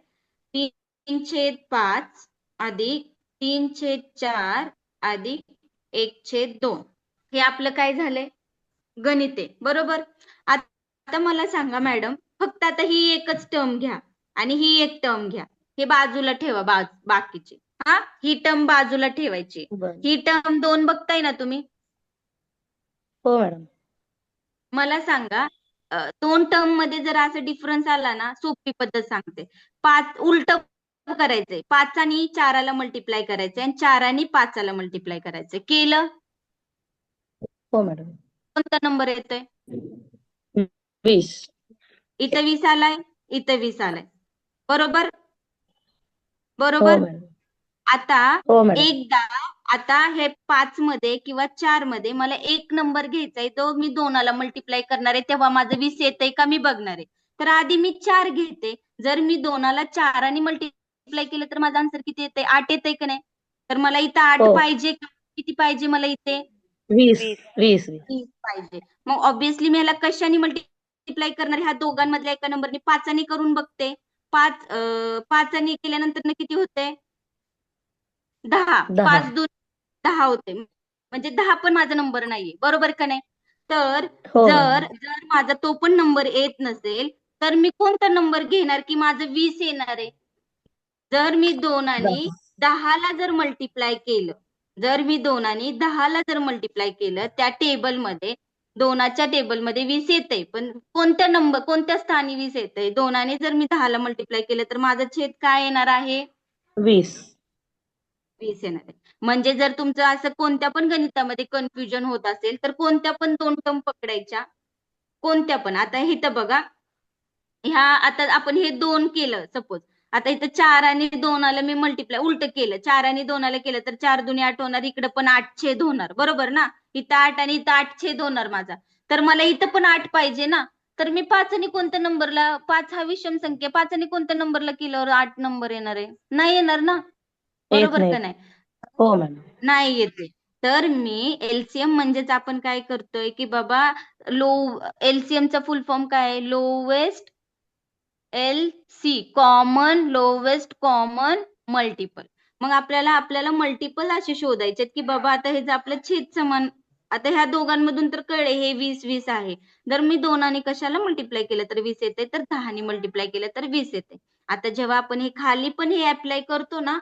3/5 अधिक 3/4 अधिक 1/2 हे आपलं काय झालंय? गणित आहे, बरोबर? आता मला सांगा मॅडम, फक्त आता ही एकच टर्म घ्या आणि ही एक टर्म घ्या. हे बाजूला ठेवा, बाकीचे. ही टर्म बाजूला ठेवायची. बरं. ही टर्म 2 बघताय ना तुम्ही? हो मॅडम. मला सांगा, 2 टर्म मध्ये जर असं डिफरन्स आला ना, सोपी पद्धत सांगते. 5 उलट करायचंय. 5 आणि 4ला मल्टिप्लाय करायचंय आणि 4 आणि 5ला मल्टिप्लाय करायचंय. केलं? हो मॅडम. कोणता नंबर येतोय? 20. इथं 20 आलाय, इथं 20 आलाय, बरोबर? हो बरोबर. मॅडम. आता हो मॅडम. एकदा आता हे 5 मध्ये किंवा 4 मध्ये मला एक नंबर घ्यायचा आहे, तो मी 2ला मल्टिप्लाय करणार आहे, तेव्हा माझं 20 येतंय का मी बघणार आहे. तर आधी मी 4 घेते. जर मी 2ला 4 आणि मल्टिप्लाय केलं तर माझा आन्सर किती येतंय? 8 येतंय का नाही? तर मला इथं 8 हो. पाहिजे का? किती पाहिजे मला इथे? 20. 20. 20 पाहिजे. मग ऑब्विसली मी ह्याला कशाने मल्टिप्लाय करणार? ह्या दोघांमधल्या एका नंबरने 5 करून बघते. 5 केल्यानंतर किती होते? 10. 10. 5 2 10 होते. म्हणजे 10 पण माझा नंबर नाहीये, बरोबर का नाही? तर हो जर मॅडम. जर माझा तो पण नंबर येत नसेल तर मी कोणता नंबर घेणार की माझं 20 येणार आहे? जर मी 2 आणि 10 ला जर मल्टिप्लाय केलं, जर मी 2 आणि 10 ला जर मल्टिप्लाय केलं त्या टेबलमध्ये, 2च्या टेबलमध्ये 20 येतंय, पण कोणत्या स्थानी 20 येतंय? 2 आणि जर मी 10 ला मल्टिप्लाय केलं तर माझा छेद काय येणार आहे? 20. 20 येणार आहे. म्हणजे जर तुमचं असं कोणत्या पण गणितामध्ये कन्फ्युजन होत असेल तर कोणत्या पण 2 टर्म पकडायच्या, कोणत्या पण. आता इथं बघा, आता आपण हे 2 केलं सपोज, आता इथं 4 आणि 2 ला मी मल्टिप्लाय उलट केलं, 4 आणि 2 ला केलं तर 4 दुनी 8 होणार, इकडे पण 8 छेद होणार, बरोबर ना? इथं 8 आणि इथं 8 छेद होणार माझा. तर मला इथं पण 8 पाहिजे ना, तर मी 5 आणि कोणत्या नंबरला, 5 हा विषम संख्या, 5 आणि कोणत्या नंबरला केल्यावर 8 नंबर येणार आहे? नाही येणार ना, येत बरोबर नाही. का नाही? हो मॅडम. नाही येते. तर मी एलसीएम म्हणजेच आपण काय करतोय की बाबा, एलसीएमचा फुल फॉर्म काय आहे? Lowest common lowest common multiple. मग आपल्याला मल्टिपल असे शोधायचे की बाबा, आता हे जे आपलं छेद समान, आता ह्या दोघांमधून तर कळले हे 20 आहे. जर मी 2 आणि कशाला मल्टिप्लाय केलं तर 20 येते, तर 10 ने मल्टिप्लाय केलं तर 20 येते. आता जेव्हा आपण हे खाली पण हे अप्लाय करतो ना,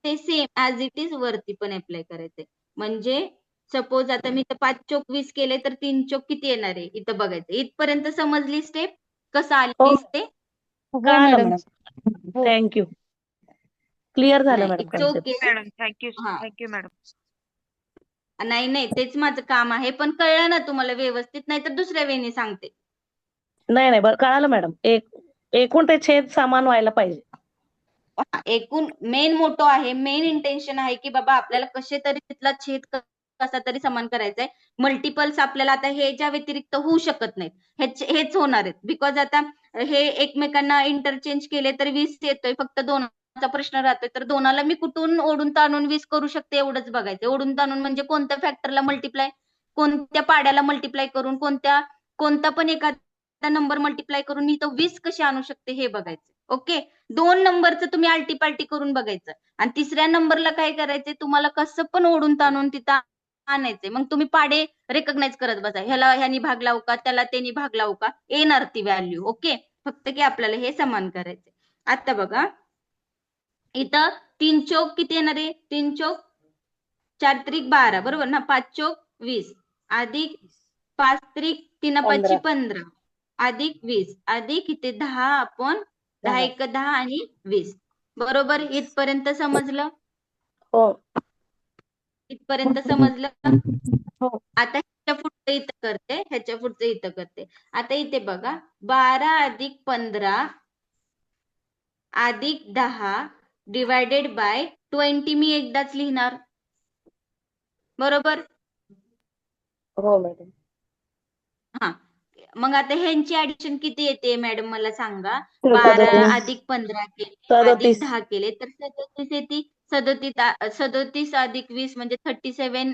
ते सेम ऍज इट इज वरती पण अप्लाय करायचे. म्हणजे सपोज आता मी 5 चोक 20 केले तर 3 चोक किती येणार आहे इथं बघायचं. इथपर्यंत समजली स्टेप? कसं हो आली ते? हो कळालं मॅडम. मॅडम. हो. थँक्यू. क्लिअर झालं नाही, madam it's concept. Okay. Madam thank you हा, थँक्यू मॅडम. नाही तेच माझं काम आहे, पण कळलं ना तुम्हाला व्यवस्थित? नाही तर दुसऱ्या वेळी सांगते. नाही नाही, बरं कळालं मॅडम. एकूण ते छेद समान व्हायला पाहिजे. एकूण मेन मोटो आहे, मेन इंटेन्शन आहे की बाबा आपल्याला कसे तरी तिथला छेद कसा तरी समान करायचा आहे. मल्टिपल्स आपल्याला आता हे ज्या व्यतिरिक्त होऊ शकत नाहीत, हेच होणार आहेत. बिकॉज आता हे एकमेकांना इंटरचेंज केले तर 20 येतोय, फक्त 2चा प्रश्न राहतोय. तर 2ला मी कुठून ओढून ताणून 20 करू शकते एवढंच बघायचं. ओढून ताणून म्हणजे कोणत्या फॅक्टरला मल्टिप्लाय, कोणत्या पाड्याला मल्टिप्लाय करून, कोणता पण एखादा नंबर मल्टिप्लाय करून मी तो 20 कशी आणू शकते हे बघायचं. ओके, 2 नंबरचं तुम्ही आलटीपालटी करून बघायचं, आणि 3ऱ्या नंबरला काय करायचंय, तुम्हाला कसं पण ओढून ताणून तिथं आणायचंय. मग तुम्ही पाडे रेकग्नाइज करत बसा, ह्यानी भाग लावू का, त्याला त्यांनी भाग लावू का, येणार ती व्हॅल्यू. ओके, फक्त की आपल्याला हे समान करायचंय. आता बघा इथं 3 चोक किती येणार आहे? 3 चोक 4 त्रिक 12, बरोबर ना? 5 चोक 20 अधिक 5 त्रिक 3 5 15 अधिक 20 अधिक इथे 10 आपण 10 1 10 आणि 20, बरोबर? इथपर्यंत समजलं? हो इथपर्यंत समजलं? हो. आता ह्याच्या पुढचं इथं करते. आता इथे बघा, 12 अधिक 15 अधिक 10 डिवायडेड बाय 20 मी एकदाच लिहिणार, बरोबर? हो मॅडम. हा, मग आता ह्यांची ऍडिशन किती येते मॅडम मला सांगा? 12 अधिक 15 केले अधिक 37. 10 केले तर 37 येते. 37 अधिक 20 म्हणजे 37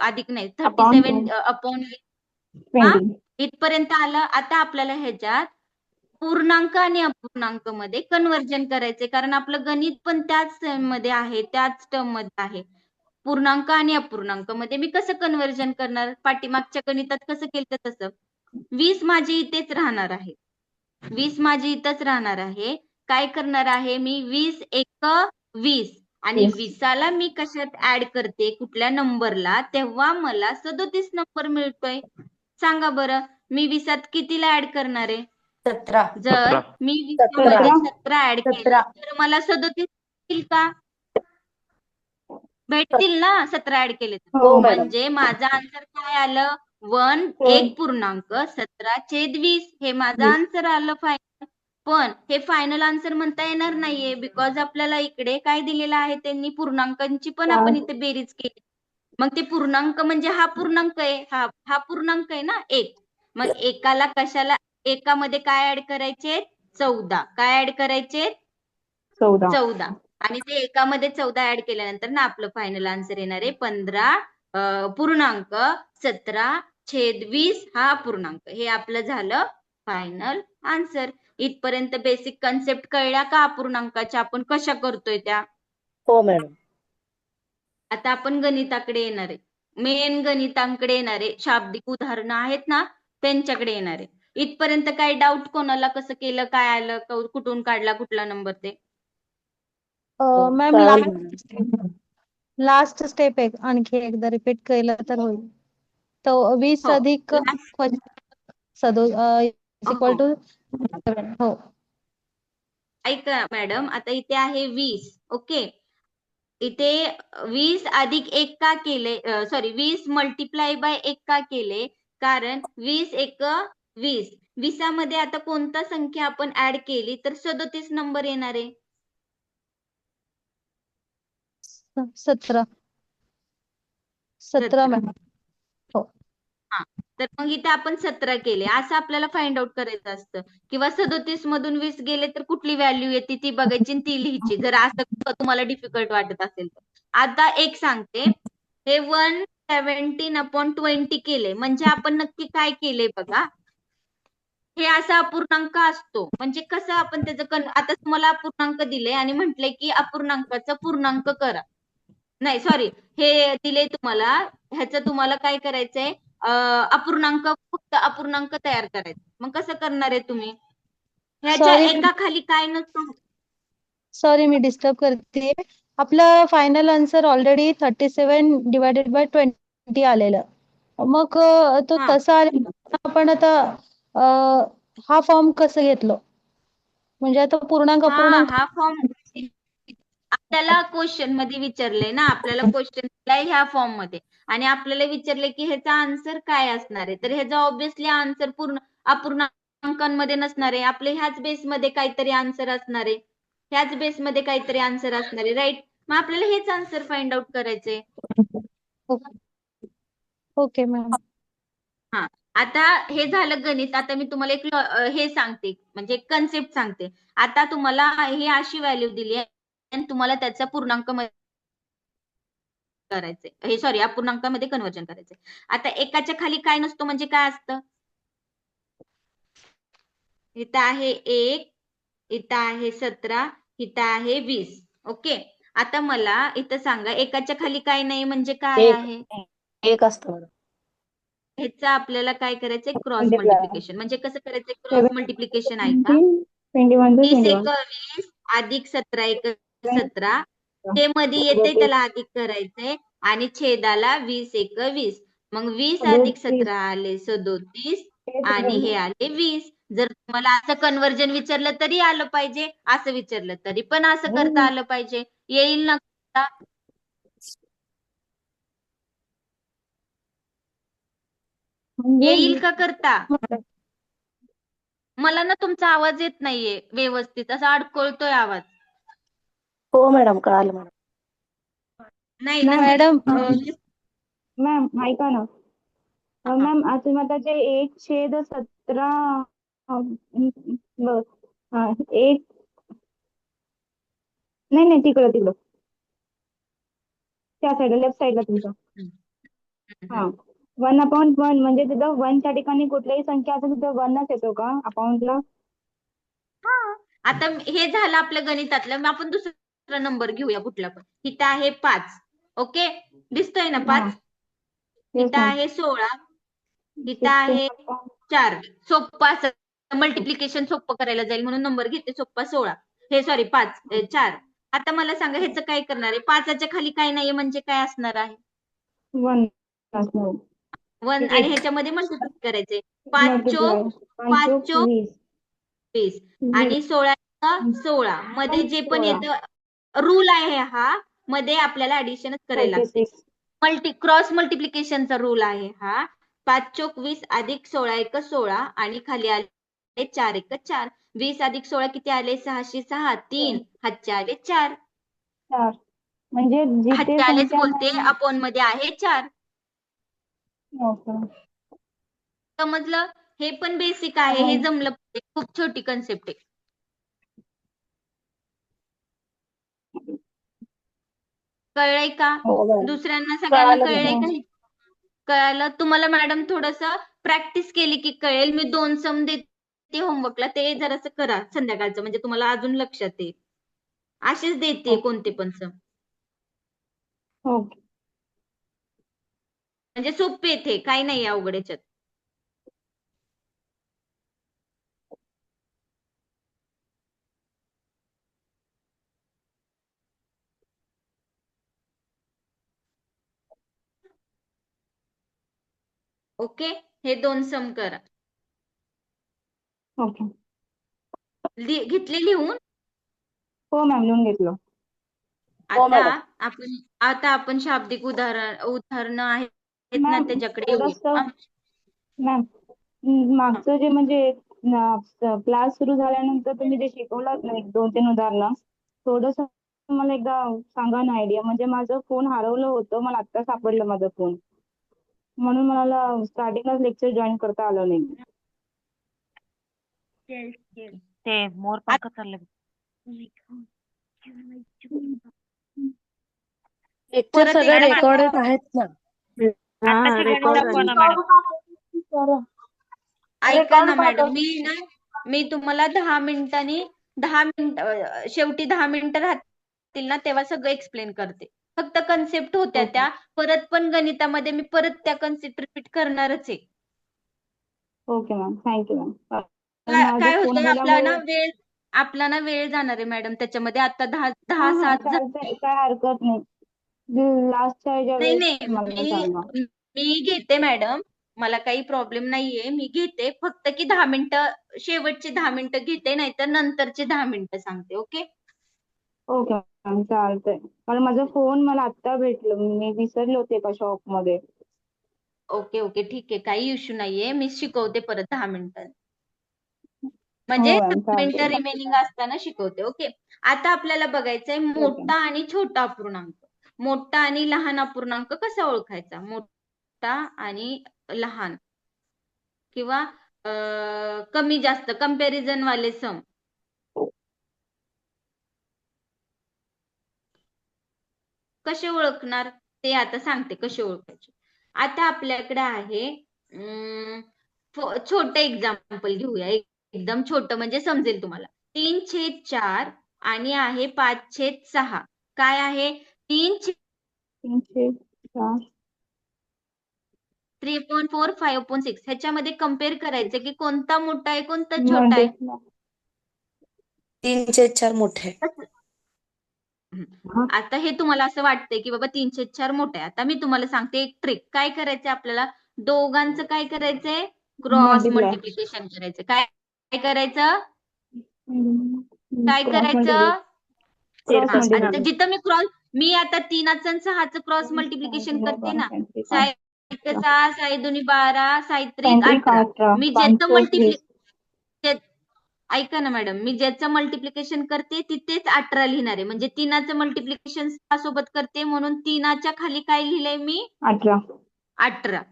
अधिक नाही 37 अपॉन हा, इथपर्यंत आलं. आता आपल्याला ह्याच्यात पूर्णांक आणि अपूर्णांक मध्ये कन्वर्जन करायचे, कारण आपलं गणित पण त्याच मध्ये आहे, त्याच टर्म मध्ये आहे. पूर्णांक आणि अपूर्णांक मध्ये मी कसं कन्वर्जन करणार? पाठीमागच्या गणितात कसं केलं तसं. 20 माझी इथेच राहणार आहे, 20 माझी इथंच राहणार आहे. काय करणार आहे मी? 20 एक 20 आणि 20ला मी कशात ऍड करते, कुठल्या नंबरला, तेव्हा मला 37 नंबर मिळतोय. सांगा बरं, मी 20त कितीला ऍड करणार आहे? 17. जर मी 20 मध्ये 17 ऍड केलं तर मला 37 येईल का? भेटतील ना 17 ऍड केले तर. हो मॅडम. म्हणजे माझा आन्सर काय आलं? 1.17/20 हे माझं आन्सर आलं फायनल. पण हे फायनल आन्सर म्हणता येणार नाहीये, बिकॉज आपल्याला इकडे काय दिलेलं आहे, त्यांनी पूर्णांकांची पण आपण इथे बेरीज केली. मग ते पूर्णांक म्हणजे हा पूर्णांक आहे, हा पूर्णांक आहे ना 1. मग एकाला कशाला, एकामध्ये काय ऍड करायचे? 14. काय ऍड करायचे? 14. आणि ते एकामध्ये 14 ऍड केल्यानंतर ना आपलं फायनल आन्सर येणार आहे 15.17/20 हा पूर्णांक. हे आपलं झालं फायनल आन्सर. इथपर्यंत बेसिक कन्सेप्ट कळल्या का अपूर्णांकाच्या आपण कशा करतोय त्या? हो मॅडम. आता आपण गणिताकडे येणार आहे. मेन गणितांकडे येणारे शाब्दिक उदाहरणं आहेत ना त्यांच्याकडे येणारे. इथपर्यंत काय डाऊट कोणाला? कसं केलं, काय आलं, कुठून काढला कुठला नंबर ते? मॅम कळालं मॅडम. लास्ट स्टेप एक आणखी एकदा रिपीट केलं तर होईल. तो 20 हो अधिक last- इक्वल हो. टू 7. हो. ऐका मॅडम, आता इथे आहे 20. ओके, इथे 20 अधिक 1 का केले, सॉरी 20 मल्टिप्लाय बाय 1 का केले? कारण 20 एक 20. 20 मध्ये आता कोणता संख्या आपण ऍड केली तर 37 नंबर येणार आहे. 17 17. मॅम. हो. हा, तर मग इथे आपण 17 केले असं आपल्याला फाइंड आउट करायचं असतं. किंवा 37 मधून 20 गेले तर कुठली व्हॅल्यू येते ती बघायची आणि ती लिहायची, जर असं तुम्हाला डिफिकल्ट वाटत असेल तर. आता एक सांगते, हे 117/20 केले म्हणजे आपण नक्की काय केले बघा. हे असा अपूर्णांक असतो, म्हणजे कसं आपण त्याचं आता तुम्हाला अपूर्णांक दिले आणि म्हटले की अपूर्णांकाचा पूर्णांक करा. नाही सॉरी, हे दिले तुम्हाला, ह्याचं तुम्हाला काय करायचंय, अपूर्णांक, फक्त अपूर्णांक तयार करायचे. मग कसं करणार आहे तुम्ही? ह्याच्या एका खाली काय नसतं. सॉरी मी डिस्टर्ब करते. आपलं फायनल आन्सर ऑलरेडी 37/20 आलेलं. मग तो हा. तसा आलेला, आपण आता हा फॉर्म कसं घेतलं? म्हणजे आता पूर्णांक अपूर्णांक हा फॉर्म आपल्याला क्वेश्चन मध्ये विचारले ना, आपल्याला क्वेश्चन दिलाय ह्या फॉर्म मध्ये आणि आपल्याला विचारले की ह्याचा आन्सर काय असणार आहे, तर ह्याचा ऑब्व्हियसली आन्सर पूर्ण अपूर्णांकांमध्ये नसणार आहे. आपले ह्याच बेसमध्ये काहीतरी आन्सर असणार आहे, ह्याच बेसमध्ये काहीतरी आन्सर असणार आहे, राईट? मग आपल्याला हेच आन्सर फाइंड आउट करायचंय. Okay ma'am. हा, आता हे झालं गणित. आता मी तुम्हाला एक हे सांगते, म्हणजे कन्सेप्ट सांगते. आता तुम्हाला ही अशी व्हॅल्यू दिली आहे आणि तुम्हाला त्याचा पूर्णांक करायचंय, हे सॉरी अपूर्णांकामध्ये कन्वर्जन करायचंय. आता एकाच्या खाली काय नसतो म्हणजे काय असतं? इथं आहे 1, इथं आहे 17, इथं आहे 20. ओके, आता मला इथं सांगा एकाच्या खाली काय नाही म्हणजे काय आहे? एक असतं मॅडम. ह्याचं आपल्याला काय करायचंय? Cross Multiply. मल्टिप्लिकेशन. म्हणजे कसं करायचंय क्रॉस मल्टिप्लिकेशन? ऐका, 21 to 20 21. एक 20 अधिक 17 एक 17. जे मध्ये येते त्याला अधिक करायचंय आणि छेदाला 20 एक 20. मग 20 अधिक 17 आले 37 आणि हे आले 20. जर तुम्हाला असं कन्वर्जन विचारलं तरी आलं पाहिजे, असं विचारलं तरी पण असं करता आलं पाहिजे. येईल ना करता? येईल का करता? मला ना तुमचा आवाज येत नाहीये व्यवस्थित, असा अडकळतोय आवाज. हो मॅडम, कळालं मॅडम. नाही मॅडम मॅम ऐका ना. मॅम तुम्ही आता जे 1/17 एक नाही तिकडं त्या साईडला, लेफ्ट साईडला तुमच्या. हा, 1/1 म्हणजे तिथं 1च्या ठिकाणी कुठल्याही संख्या असेल तिथं 1च येतो का अकाउंटला? आता हे झालं आपलं गणितातलं. मग आपण दुसरा नंबर घेऊया कुठला पण. इथं आहे 5. ओके, दिसतोय ना 5? इथं आहे 16, इथं आहे 4. सोप्पा असं मल्टिप्लिकेशन सोपं करायला जाईल म्हणून नंबर घेते सोप्पा 16. हे सॉरी 5 4. आता मला सांगा ह्याचं काय करणार आहे? 5च्या खाली काय नाहीये म्हणजे काय असणार आहे? 1 आणि ह्याच्यामध्ये मल्टिप्लाय करायचे. 5 चोक 20 आणि 16 मध्ये जे पण येतं रूल आहे हा, मध्ये आपल्याला ऍडिशनच करायला लागते. क्रॉस मल्टिप्लिकेशनचा रूल आहे हा. 5 चोक 20 अधिक 16 एक 16 आणि खाली आले 4 एक 4. 20 अधिक 16 किती आले? 606. 3 हातचे आले 4. म्हणजे जिथे हातचे आलेच संख्या बोलते, अपॉन मध्ये आहे 4. समजलं? हे पण बेसिक आहे, हे जमलं पाहिजे. खूप छोटी कन्सेप्ट आहे. कळलंय का? दुसऱ्यांना सगळ्यांना कळलंय का? कळालं तुम्हाला मॅडम? थोडस प्रॅक्टिस केली की कळेल. मी 2 सम देते होमवर्कला, ते जरासं करा संध्याकाळचं, म्हणजे तुम्हाला अजून लक्षात येईल. असेच देते कोणते पण सम. म्हणजे सोपे येते, काही नाही अवघड याच्यात. ओके, हे 2 सम करा. ओके. घेतले लिहून? हो मॅम, लिहून घेतलं. हो आता मॅडम. आपण शाब्दिक उदाहरणं आहेत ना, मॅम त्याच्याकडे येऊया. थोडंसं मॅम मागचं जे म्हणजे क्लास सुरू झाल्यानंतर तुम्ही जे शिकवलात ना 1-2-3 उदाहरणं, थोडंसं मला एकदा सांगा ना आयडिया. म्हणजे माझं फोन हरवलं होतं, मला आत्ता सापडलं माझा फोन, म्हणून मला स्टार्टिंगलाच लेक्चर जॉईन करता आलं नाही. ते मोरपंख चालले. लेक्चर परत सगळे एकदा रेकॉर्डेड आहेत ना. आताची गणित दाखवा ना मॅडम. ऐका ना मॅडम, मी तुम्हाला 10 मिनिटांनी 10 मिनिट शेवटी 10 मिनिटं राहतील ना, तेव्हा सगळं एक्सप्लेन करते. फक्त कन्सेप्ट होत्या त्या, परत पण गणितामध्ये मी परत त्या कन्सेप्ट रिपीट करणारच आहे. Okay ma'am, thank you ma'am. काय फोन होतंय, गेल्यामुळे आपला ना वेळ जाणार आहे मॅडम त्याच्यामध्ये. आता 10 हा 7 चालतंय, काय हरकत नाही. लास्टच्या ह्याच्या नाही वेळेस नाही, मला सांगा. मी घेते मॅडम, मला काही प्रॉब्लेम नाहीये, मी घेते. फक्त की 10 मिनिटं, शेवटचे 10 मिनिटं घेते, नाहीतर नंतरचे 10 मिनिटं सांगते. ओके. ओके मॅम, चालतंय. कारण माझा फोन मला आत्ता भेटलं, मी विसरले होते एका शॉपमध्ये. ओके ओके, ठीक आहे, काही इश्यू नाहीये. मी शिकवते परत 10 मिनिटं, हो म्हणजे मॅम, 10 मिनिटं चालतंय. रिमेनिंग असताना शिकवते. ओके. आता आपल्याला बघायचंय ओके. मोठा आणि छोटा अपूर्णांक. मोठा आणि लहान अपूर्णांक कसा ओळखायचा? मोठा आणि लहान किंवा कमी जास्त कंपॅरिझन वाले सम कसे ओळखणार ते आता सांगते कसे ओळखायचे. आता आपल्याकडे आहे छोटं एक्झाम्पल घेऊया, एकदम छोटं म्हणजे समजेल तुम्हाला. 3/4 आणि आहे 5/6. काय आहे? 3/4 3/4 5/6. ह्याच्यामध्ये कम्पेअर करायचं की कोणता मोठा आहे कोणता छोटा मध्ये आहे. 3/4 मोठे. आता हे तुम्हाला असं वाटतंय की बाबा 3/4 मोठे आहे. आता मी तुम्हाला सांगते एक ट्रिक. काय करायचंय आपल्याला? दोघांचं काय करायचंय? Cross multiply. मल्टिप्लिकेशन करायचं. काय करायचं? काय क्रॉस करायचं? क्रॉस आता मल्टिप्लिकेशन. जिथं मी आता 3 आणि 6चं क्रॉस मल्टिप्लिकेशन करते ना. 6 1 6, 6 2 12, 6 3 18. मी ज्याचं 5/20. ऐका ना मॅडम, मी ज्याचं मल्टिप्लिकेशन करते तिथेच 18 लिहिणार आहे. म्हणजे 3चं मल्टिप्लिकेशन 6 सोबत करते, म्हणून 3च्या खाली काय लिहिलंय मी? 18.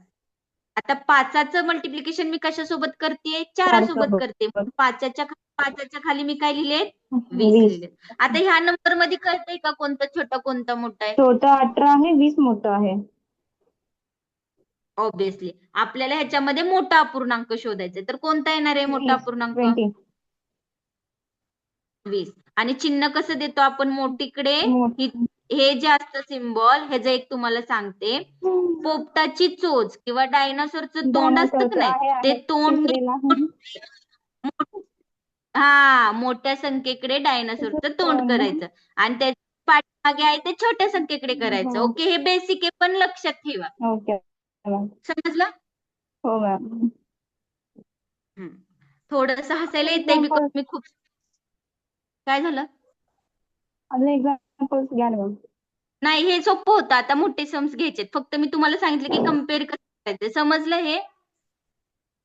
आता 5चं मल्टिप्लिकेशन मी कशासोबत करते? 4 सोबत करते. 5च्या खाली मी काय लिहिले? 20 लिहिले. आता ह्या नंबर मध्ये कळतंय का कोणतं छोटं कोणतं मोठं आहे? छोटा 18 आहे, 20 मोठा आहे. ऑब्विसली आपल्याला ह्याच्यामध्ये मोठा अपूर्णांक शोधायचा आहे. तर कोणता येणार आहे मोठा अपूर्णांक? 20. 20. आणि चिन्ह कसं देतो आपण मोठीकडे? हे जे असतं सिम्बॉल, ह्याचं एक तुम्हाला सांगते. पोपटाची चोच किंवा डायनासोरचं तोंड असतं की नाही, ते तोंड मोठ्या संख्येकडे डायनासोरचं तोंड करायचं आणि त्या पाठीमागे आहे ते छोट्या संख्येकडे करायचं. ओके, हे बेसिक आहे पण लक्षात ठेवा. ओके समजलं? हो मॅम. थोडस हसायला येतंय बिकॉज मी खूप. काय झालं? अजून एक्झाम्पल्स घ्या ना मॅम. नाही, हे सोपं होतं. आता मोठे सम्स घ्यायचे. फक्त मी तुम्हाला सांगितलं की कम्पेअर कसं करायचं. समजलं हे?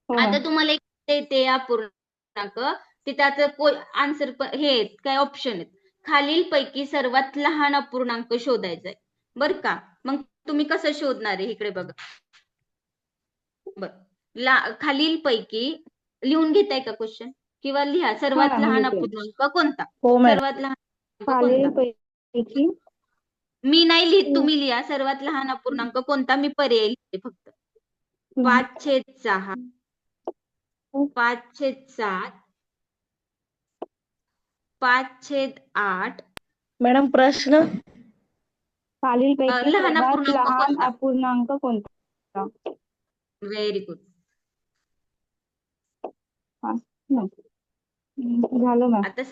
आता तुम्हाला एक देते अपूर्णांक, तिथं आन्सर हे काय ऑप्शन आहेत. खालीलपैकी सर्वात लहान अपूर्णांक शोधायचा आहे, बरं का? मग तुम्ही कसं शोधणार आहे? इकडे बघा. खालीलपैकी लिहून घेताय का क्वेश्चन? किंवा लिहा. सर्वात लहान अपूर्णांक कोणता? सर्वात लहान कोणता? मी नाही लिहित, तुम्ही लिहा. सर्वात लहान अपूर्णांक कोणता? मी पर्याय लिहिते फक्त. 5/6, 5/7, 5/8. मॅडम प्रश्न? खालीलपैकी लहान सर्वात अपूर्णांक लहान कोणता? अपूर्णांक कोणता? Very good. झालं मॅम. आता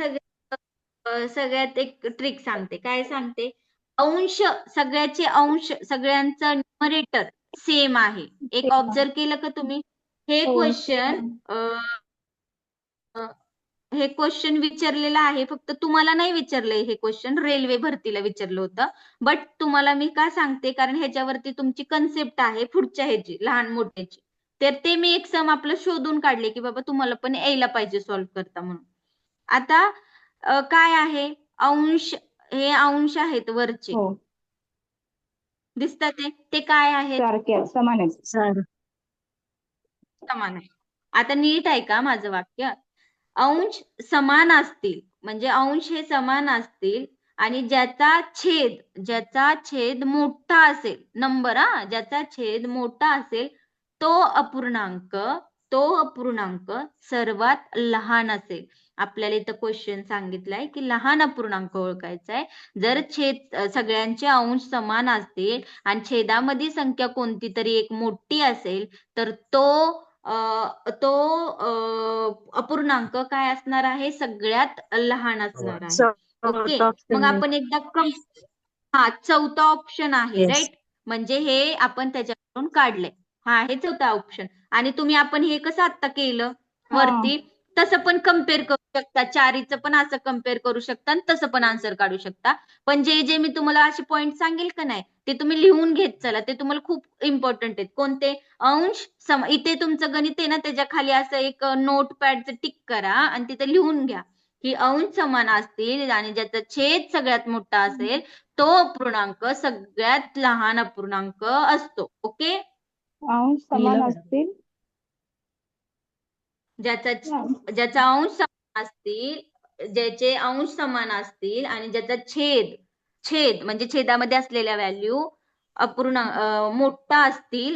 सगळ्यात एक ट्रिक सांगते. काय सांगते? अंश, सगळ्याचे अंश, सगळ्यांचं न्यूमरेटर सेम आहे. एक ऑब्झर्व केलं का तुम्ही? हे क्वेश्चन विचारलेलं आहे, फक्त तुम्हाला नाही विचारलंय हे क्वेश्चन, रेल्वे भरतीला विचारलं होतं. बट तुम्हाला मी का सांगते, कारण ह्याच्यावरती तुमची कन्सेप्ट आहे पुढच्या ह्याची, लहान मोठ्याची. तर ते मी एक सम आपलं शोधून काढले की बाबा तुम्हाला पण यायला पाहिजे सॉल्व्ह करता म्हणून. आता काय आहे? अंश, हे अंश आहेत वरचे, दिसतात ते काय आहेत? सारखे समान आहेत. समान आहे. आता नीट ऐका माझं वाक्य. अंश समान असतील म्हणजे अंश हे समान असतील आणि ज्याचा छेद मोठा असेल, नंबर ज्याचा छेद मोठा असेल तो अपूर्णांक सर्वात लहान असेल. आपल्याला इथं क्वेश्चन सांगितलंय की लहान अपूर्णांक ओळखायचा आहे. जर सगळ्यांचे अंश समान असतील आणि छेदामध्ये संख्या कोणती तरी एक मोठी असेल तर तो अपूर्णांक काय असणार आहे? सगळ्यात लहान असणार आहे. ओके, मग आपण एकदा चौथा ऑप्शन आहे, राईट? म्हणजे हे आपण त्याच्याकडून काढले. हा आहे चौथा ऑप्शन. आणि तुम्ही आपण हे कसं आता केलं वरती, तसं पण कम्पेअर करू शकता. चारीचं पण असं कम्पेअर करू शकता आणि तसं पण आन्सर काढू शकता. पण जे मी तुम्हाला असे पॉइंट सांगेल का नाही, ते तुम्ही लिहून घेत चला. ते तुम्हाला खूप इम्पॉर्टंट आहेत. कोणते? अंश इथे तुमचं गणित आहे ना, त्याच्या खाली असं एक नोट पॅडचं टिक करा आणि तिथे लिहून घ्या की अंश समान असतील आणि ज्याचा छेद सगळ्यात मोठा असेल तो अपूर्णांक सगळ्यात लहान अपूर्णांक असतो. ओके, अंश समान असतील, ज्याचा अंश समान असतील, ज्याचे अंश समान असतील आणि ज्याचा छेद म्हणजे छेदामध्ये असलेल्या व्हॅल्यू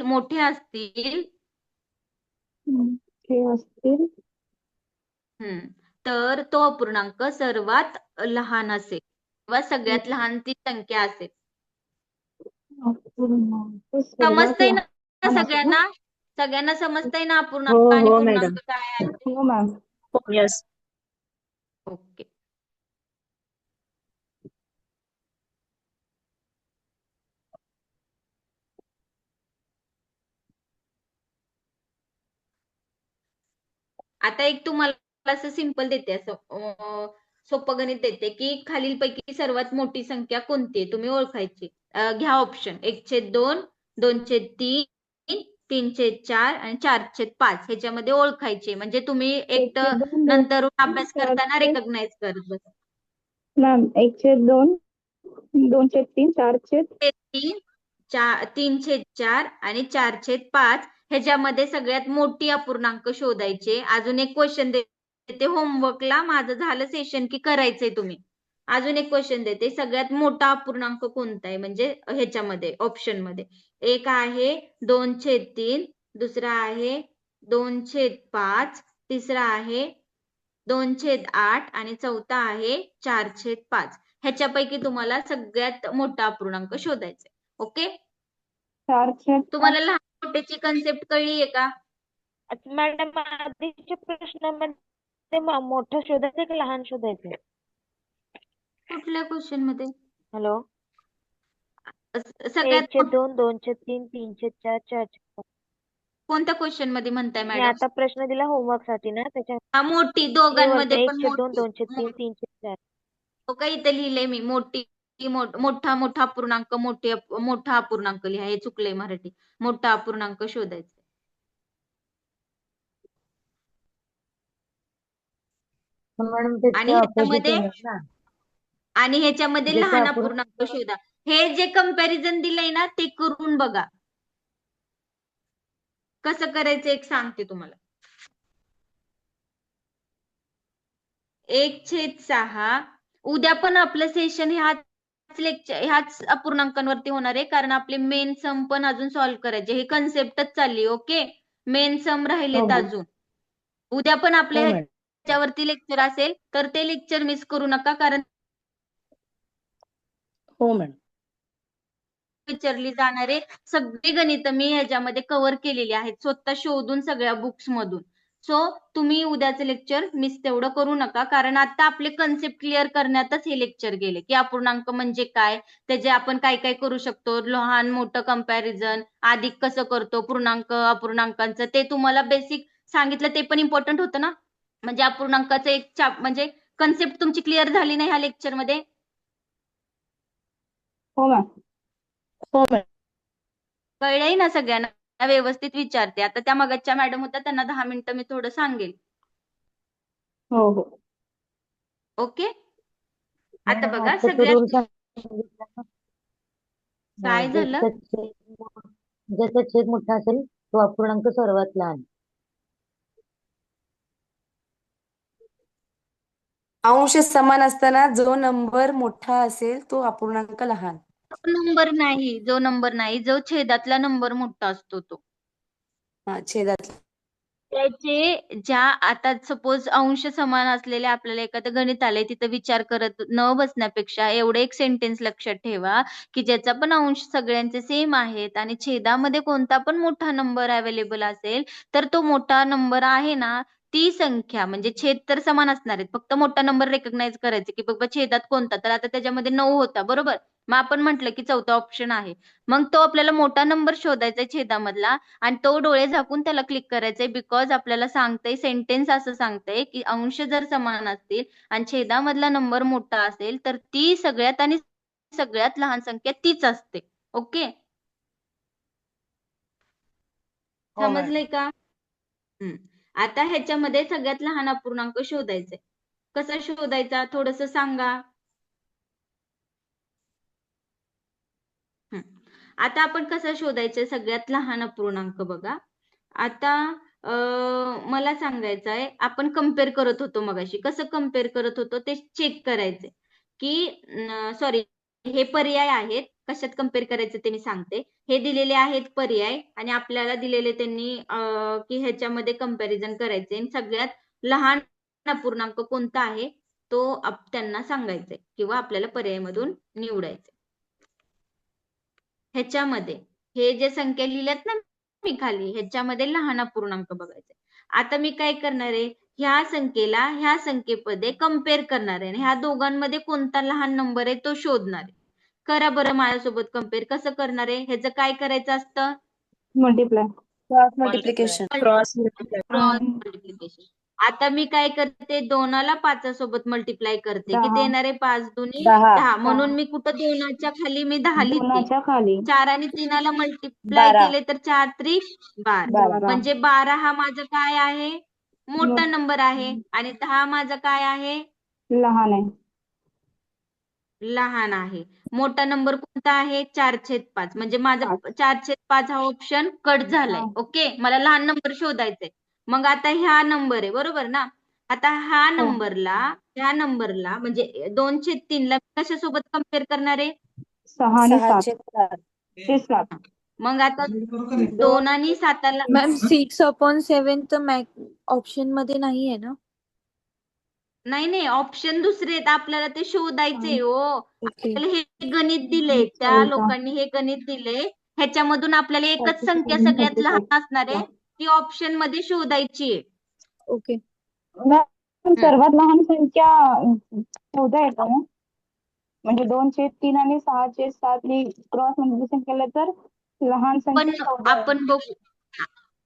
मोठे असतील तर तो अपूर्णांक सर्वात लहान असेल किंवा सगळ्यात लहान ती संख्या असेल. समजतंय ना सगळ्यांना? सगळ्यांना समजतंय ना अपूर्णांक आणि पूर्णांक काय आहे? हो मॅम. येस. ओके. आता एक तुम्हाला असं सिंपल देते, असं सोपं गणित देते की खालीलपैकी सर्वात मोठी संख्या कोणती आहे तुम्ही ओळखायची. घ्या ऑप्शन 1/2, 2/3, 3/4 आणि 4/5. ह्याच्यामध्ये ओळखायचे, म्हणजे तुम्ही एक नंतर अभ्यास करताना रेकग्नाइज करत बसा. मॅम 1/2, 2/3, 4/3, 3/4 आणि 4/5 ह्याच्यामध्ये सगळ्यात मोठी अपूर्णांक शोधायचे. अजून एक क्वेश्चन देते होमवर्कला, माझं झालं सेशन की करायचंय तुम्ही. अजून एक क्वेश्चन देते, सगळ्यात मोठा अपूर्णांक कोणता आहे म्हणजे ह्याच्यामध्ये ऑप्शन मध्ये. एक आहे 2/3, दुसरा आहे 2/5, तिसरा आहे 2/8 आणि चौथा आहे 4/5. ह्याच्यापैकी तुम्हाला सगळ्यात मोठा अपूर्णांक शोधायचा. ओके, 4/5. तुम्हाला लहान मोठ्याची कन्सेप्ट कळलीये का? मॅडम आधीच्या प्रश्नामध्ये मोठं शोधायचं की लहान शोधायचं? कुठल्या क्वेश्चन मध्ये? हॅलो, सगळ्यात 1/2, 2/3, 3/4, 4/5. कोणत्या क्वेश्चन मध्ये म्हणताय मी मॅडम? आता प्रश्न दिला होमवर्क साठी ना, त्याच्या मोठी, दोघांमध्ये पण 1/2, मोठी. 2/3, 3/4. हो का, इथे लिहिलंय मी मोठी, मोठा अपूर्णांक, मोठा अपूर्णांक लिहा. हे चुकलंय मराठी. मोठा अपूर्णांक शोधायचा. आणि ह्याच्यामध्ये लहान अपूर्णांक शोधा. हे जे कंपॅरिझन दिलंय ना ते करून बघा. कसं करायचं एक सांगते तुम्हाला. 1/6. उद्या पण आपलं सेशन ह्याच अपूर्णांकांवरती होणार आहे, कारण आपले मेन सम पण अजून सॉल्व्ह करायचे. हे कन्सेप्टच चालली. ओके, मेन सम राहिलेत अजून. उद्या पण आपल्या ह्याच्यावरती लेक्चर असेल तर ते लेक्चर मिस करू नका, कारण हो मॅडम. विचारली जाणारे सगळे गणित मी ह्याच्यामध्ये कव्हर केलेली आहेत, स्वतः शोधून सगळ्या बुक्स मधून. सो तुम्ही उद्याचं लेक्चर मिस तेवढं करू नका, कारण आता आपले कन्सेप्ट क्लिअर करण्यातच हे लेक्चर गेले की अपूर्णांक म्हणजे काय, त्याचे आपण काय काय करू शकतो, लहान मोठं कंपॅरिझन, अधिक कसं करतो, पूर्णांक अपूर्णांकांचं ते तुम्हाला बेसिक सांगितलं, ते पण इम्पॉर्टंट होतं ना. म्हणजे अपूर्णांकाचं एक म्हणजे कन्सेप्ट तुमची क्लिअर झाली नाही ह्या लेक्चर मध्ये? हो मॅम. हो मॅम. कळलंय ना सगळ्यांना? व्यवस्थित विचारते. आता त्या मगाच्या मॅडम होत्या, त्यांना 10 मिनिटं मी थोडं सांगेल. हो हो. ओके. आता बघा आता तो सगळ्यात रूल सांगितला ना. काय झालं? ज्याचा छेद मोठा असेल तो अपूर्णांक सर्वात लहान. अंश समान असताना जो नंबर मोठा असेल तो अपूर्णांक लहान. जो नंबर नाही, जो छेदातला नंबर मोठा असतो तो. हा, छेदातला. त्याचे ज्या आता सपोज अंश समान असलेले आपल्याला एखादं गणित आलंय, तिथं विचार करत न बसण्यापेक्षा एवढे एक सेंटेन्स लक्षात ठेवा की ज्याचा पण अंश सगळ्यांचे सेम आहेत आणि छेदामध्ये कोणता पण मोठा नंबर अवेलेबल असेल तर तो मोठा नंबर आहे ना, ती संख्या म्हणजे छेद तर समान असणार आहेत, फक्त मोठा नंबर रेकग्नाइज करायचे की बाबा छेदात कोणता, तर आता त्याच्यामध्ये 9 होता बरोबर, मग आपण म्हटलं की चौथा ऑप्शन आहे, मग तो आपल्याला मोठा नंबर शोधायचा छेदामधला आणि तो डोळे झाकून त्याला क्लिक करायचंय, बिकॉज आपल्याला सांगतंय, सेंटेन्स असं सांगतंय की अंश जर समान असतील आणि छेदामधला नंबर मोठा असेल तर ती सगळ्यात आणि सगळ्यात लहान संख्या तीच असते. ओके, समजलंय का? आता ह्याच्यामध्ये सगळ्यात लहान अपूर्णांक शोधायचे. कसा शोधायचा थोडस सांगा. आता आपण कसं शोधायचं सगळ्यात लहान अपूर्णांक? बघा आता मला सांगायचं आहे, आपण कम्पेअर करत होतो मगाशी, कसं कम्पेअर करत होतो ते चेक करायचे की सॉरी, हे पर्याय आहेत, कशात कम्पेअर करायचं ते मी सांगते. हे दिलेले आहेत पर्याय आणि आपल्याला दिलेले त्यांनी की ह्याच्यामध्ये कम्पॅरिझन करायचे आणि सगळ्यात लहान अपूर्णांक कोणता आहे तो त्यांना सांगायचंय किंवा आपल्याला पर्यायामधून निवडायचे. ह्याच्यामध्ये हे जे संख्या लिहिल्यात ना मी खाली, ह्याच्यामध्ये लहान अपूर्णांक बघायचे. आता मी काय करणार आहे, ह्या संख्येला ह्या संख्येमध्ये कम्पेअर करणार आहे आणि ह्या दोघांमध्ये कोणता लहान नंबर आहे तो शोधणार आहे. करा बरं माझ्यासोबत कम्पेअर. कसं करणार आहे, ह्याचं काय करायचं असतं? Multiply. Cross multiplication. Cross multiplication. आता मी काय करते, 2ला 5 सोबत मल्टिप्लाय करते. किती येणार आहे? 5 दुनी 10. म्हणून मी कुठं 2च्या खाली मी 10 लिहिते. 2च्या खाली 4 आणि 3ला मल्टिप्लाय 12. केले तर 4 त्रिक 12. म्हणजे 12 हा माझा काय आहे? मोठा नंबर आहे आणि 10 माझा काय आहे? लहान आहे. लहान आहे. मोठा नंबर कोणता आहे? 4/5. म्हणजे माझा 4/5 हा ऑप्शन कट झालाय. ओके, मला लहान नंबर शोधायचंय. मग आता ह्या नंबर आहे बरोबर ना, आता ह्या नंबरला म्हणजे 2/3ला कशासोबत कम्पेअर करणार आहे? 6 आणि 7. 6/7. ते 7. मग आता 2 आणि 7ला मॅम 6/7 तर ऑप्शन मध्ये नाहीये ना? नाही ऑप्शन दुसरे आहेत, आपल्याला ते शोधायचे हो. ओके. आपल्याला हे गणित दिले, त्या लोकांनी हे गणित दिले, ह्याच्यामधून आपल्याला एकच संख्या सगळ्यात लहान असणार आहे ती ऑप्शन मध्ये शोधायची आहे. ओके. सर्वात लहान संख्या 14 येतो ना, म्हणजे 2/3 आणि 6/7 ही क्रॉस मल्टिप्लिकेशन केलं तर लहान संख्या 14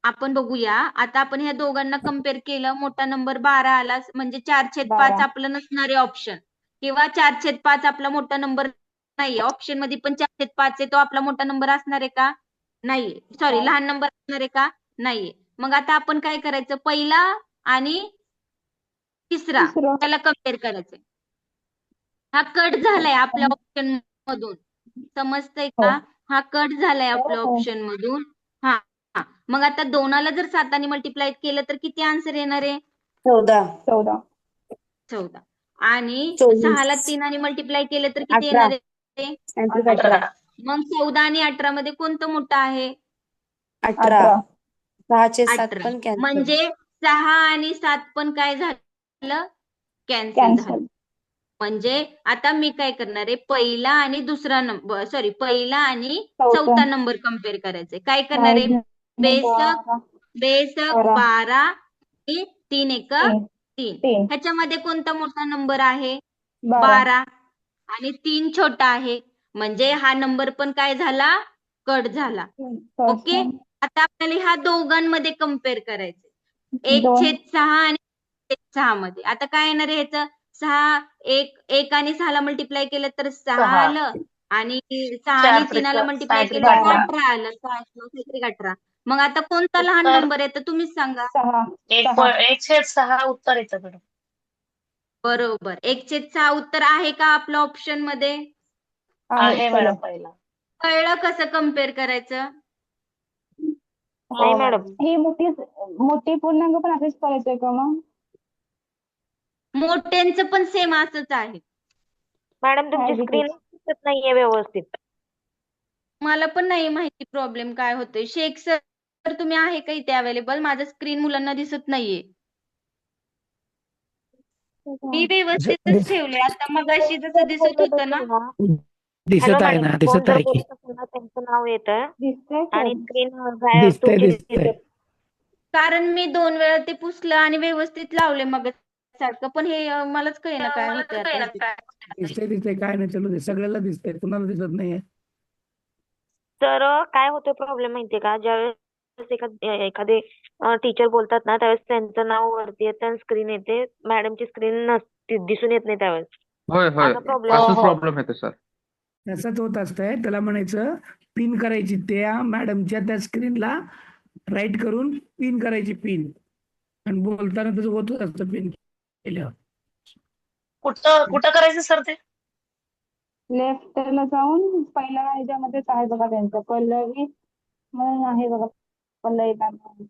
आपण बघूया. आता आपण ह्या दोघांना कम्पेअर केलं, मोठा नंबर 12 आला, म्हणजे 4/5 12. आपलं नसणारे ऑप्शन, किंवा 4/5 आपला मोठा नंबर नाहीये. ऑप्शन मध्ये पण 4/5 आहे, तो आपला मोठा नंबर असणार आहे का? नाहीये. सॉरी, लहान नंबर असणार आहे का? नाहीये. मग आता आपण काय करायचं, पहिला आणि तिसरा त्याला कम्पेअर करायचंय. हा कट झालाय आपल्या ऑप्शन मधून, समजतंय का? हा कट झालाय आपल्या ऑप्शन मधून. हा, मग आता 2ला जर 7ने मल्टिप्लाय केलं तर किती आन्सर येणार आहे? 14. आणि 6ला 3ने मल्टिप्लाय केलं तर किती येणार आहे? 18. मग 14 आणि 18 मध्ये कोणतं मोठं आहे? 18. 6/7 18. पण कॅन्सल. म्हणजे 6 आणि 7 पण काय झालं? कॅन्सल झालं. म्हणजे आता मी काय करणार आहे, पहिला आणि दुसरा नंबर सॉरी पहिला आणि चौथा चौथा नंबर कम्पेअर करायचे. काय करणार आहे, 5 बेसक 12 12 आणि 3 एक 3 3. 3 ह्याच्यामध्ये कोणता मोठा नंबर आहे, 12 12 आणि 3 छोटा आहे. म्हणजे हा नंबर पण काय झाला, कट झाला. ओके, आता आपल्याला ह्या दोघांमध्ये कम्पेअर करायचे, 1/6 आणि 1/6 मध्ये. आता काय येणार आहे ह्याचं, 6 1 आणि 6 ला मल्टिप्लाय केलं तर 6 आलं आणि 6 आणि 3 ला मल्टिप्लाय केलं तर 18 आलं. 18. मग आता कोणता लहान नंबर आहे तर तुम्हीच सांगा. 6 उत्तर येतं मॅडम. बरोबर, 1/6 उत्तर आहे का आपल्या ऑप्शन मध्ये? आहे मॅडम. पहिला. कळलं कसं कम्पेअर करायचं? नाही मॅडम. ही मोठी पूर्णांक पण असेच करायचंय का मग? मोठ्यांचं पण सेम असंच आहे. मॅडम तुमची स्क्रीन दिसत नाहीये व्यवस्थित. मला पण नाही माहिती प्रॉब्लेम काय होतोय. शेख सर तुम्ही आहे का इथे अवेलेबल? माझं स्क्रीन मुलांना दिसत नाहीये. मी व्यवस्थितच ठेवले. आता मगाशी जसं दिसत होतं ना, हॅलो दिसत आहे मॅडम, ना, कोण दिसत जर आहे की बोलत असेल ना त्यांचं नाव येतं दिसतंय आणि सर. स्क्रीन दिसतंय तुमची दिसतंय दिसत. कारण मी 2 वेळा ते पुसलं आणि व्यवस्थित लावले मग सारखं, पण हे मलाच कळेना काय होतंय आता. दिसतंय दिसतंय काय नाही, चलू दे. सगळ्याला दिसतंय, कुणाला दिसत नाहीये. तर काय होतोय प्रॉब्लेम माहितीये का, ज्यावेळेस एखादे टीचर बोलतात ना त्यावेळेस त्यांचं नाव वरती येतं आणि स्क्रीन येते, मॅडमची स्क्रीन दिसून येत नाही त्यावेळेस. होय होय, असा प्रॉब्लेम असंच प्रॉब्लेम येतो सर. तसंच होत असतंय. त्याला म्हणायचं पिन करायची, त्या मॅडमच्या त्या स्क्रीनला राईट करून पिन करायची पिन, आणि बोलताना तसं होतच असतं पिन केल्यावर. कुठं करायचं सर ते? लेफ्टला जाऊन पहिल्या ह्याच्यामध्येच आहे बघा त्यांचं पल्लवी म्हणून आहे बघा, पल्लवी मॅम.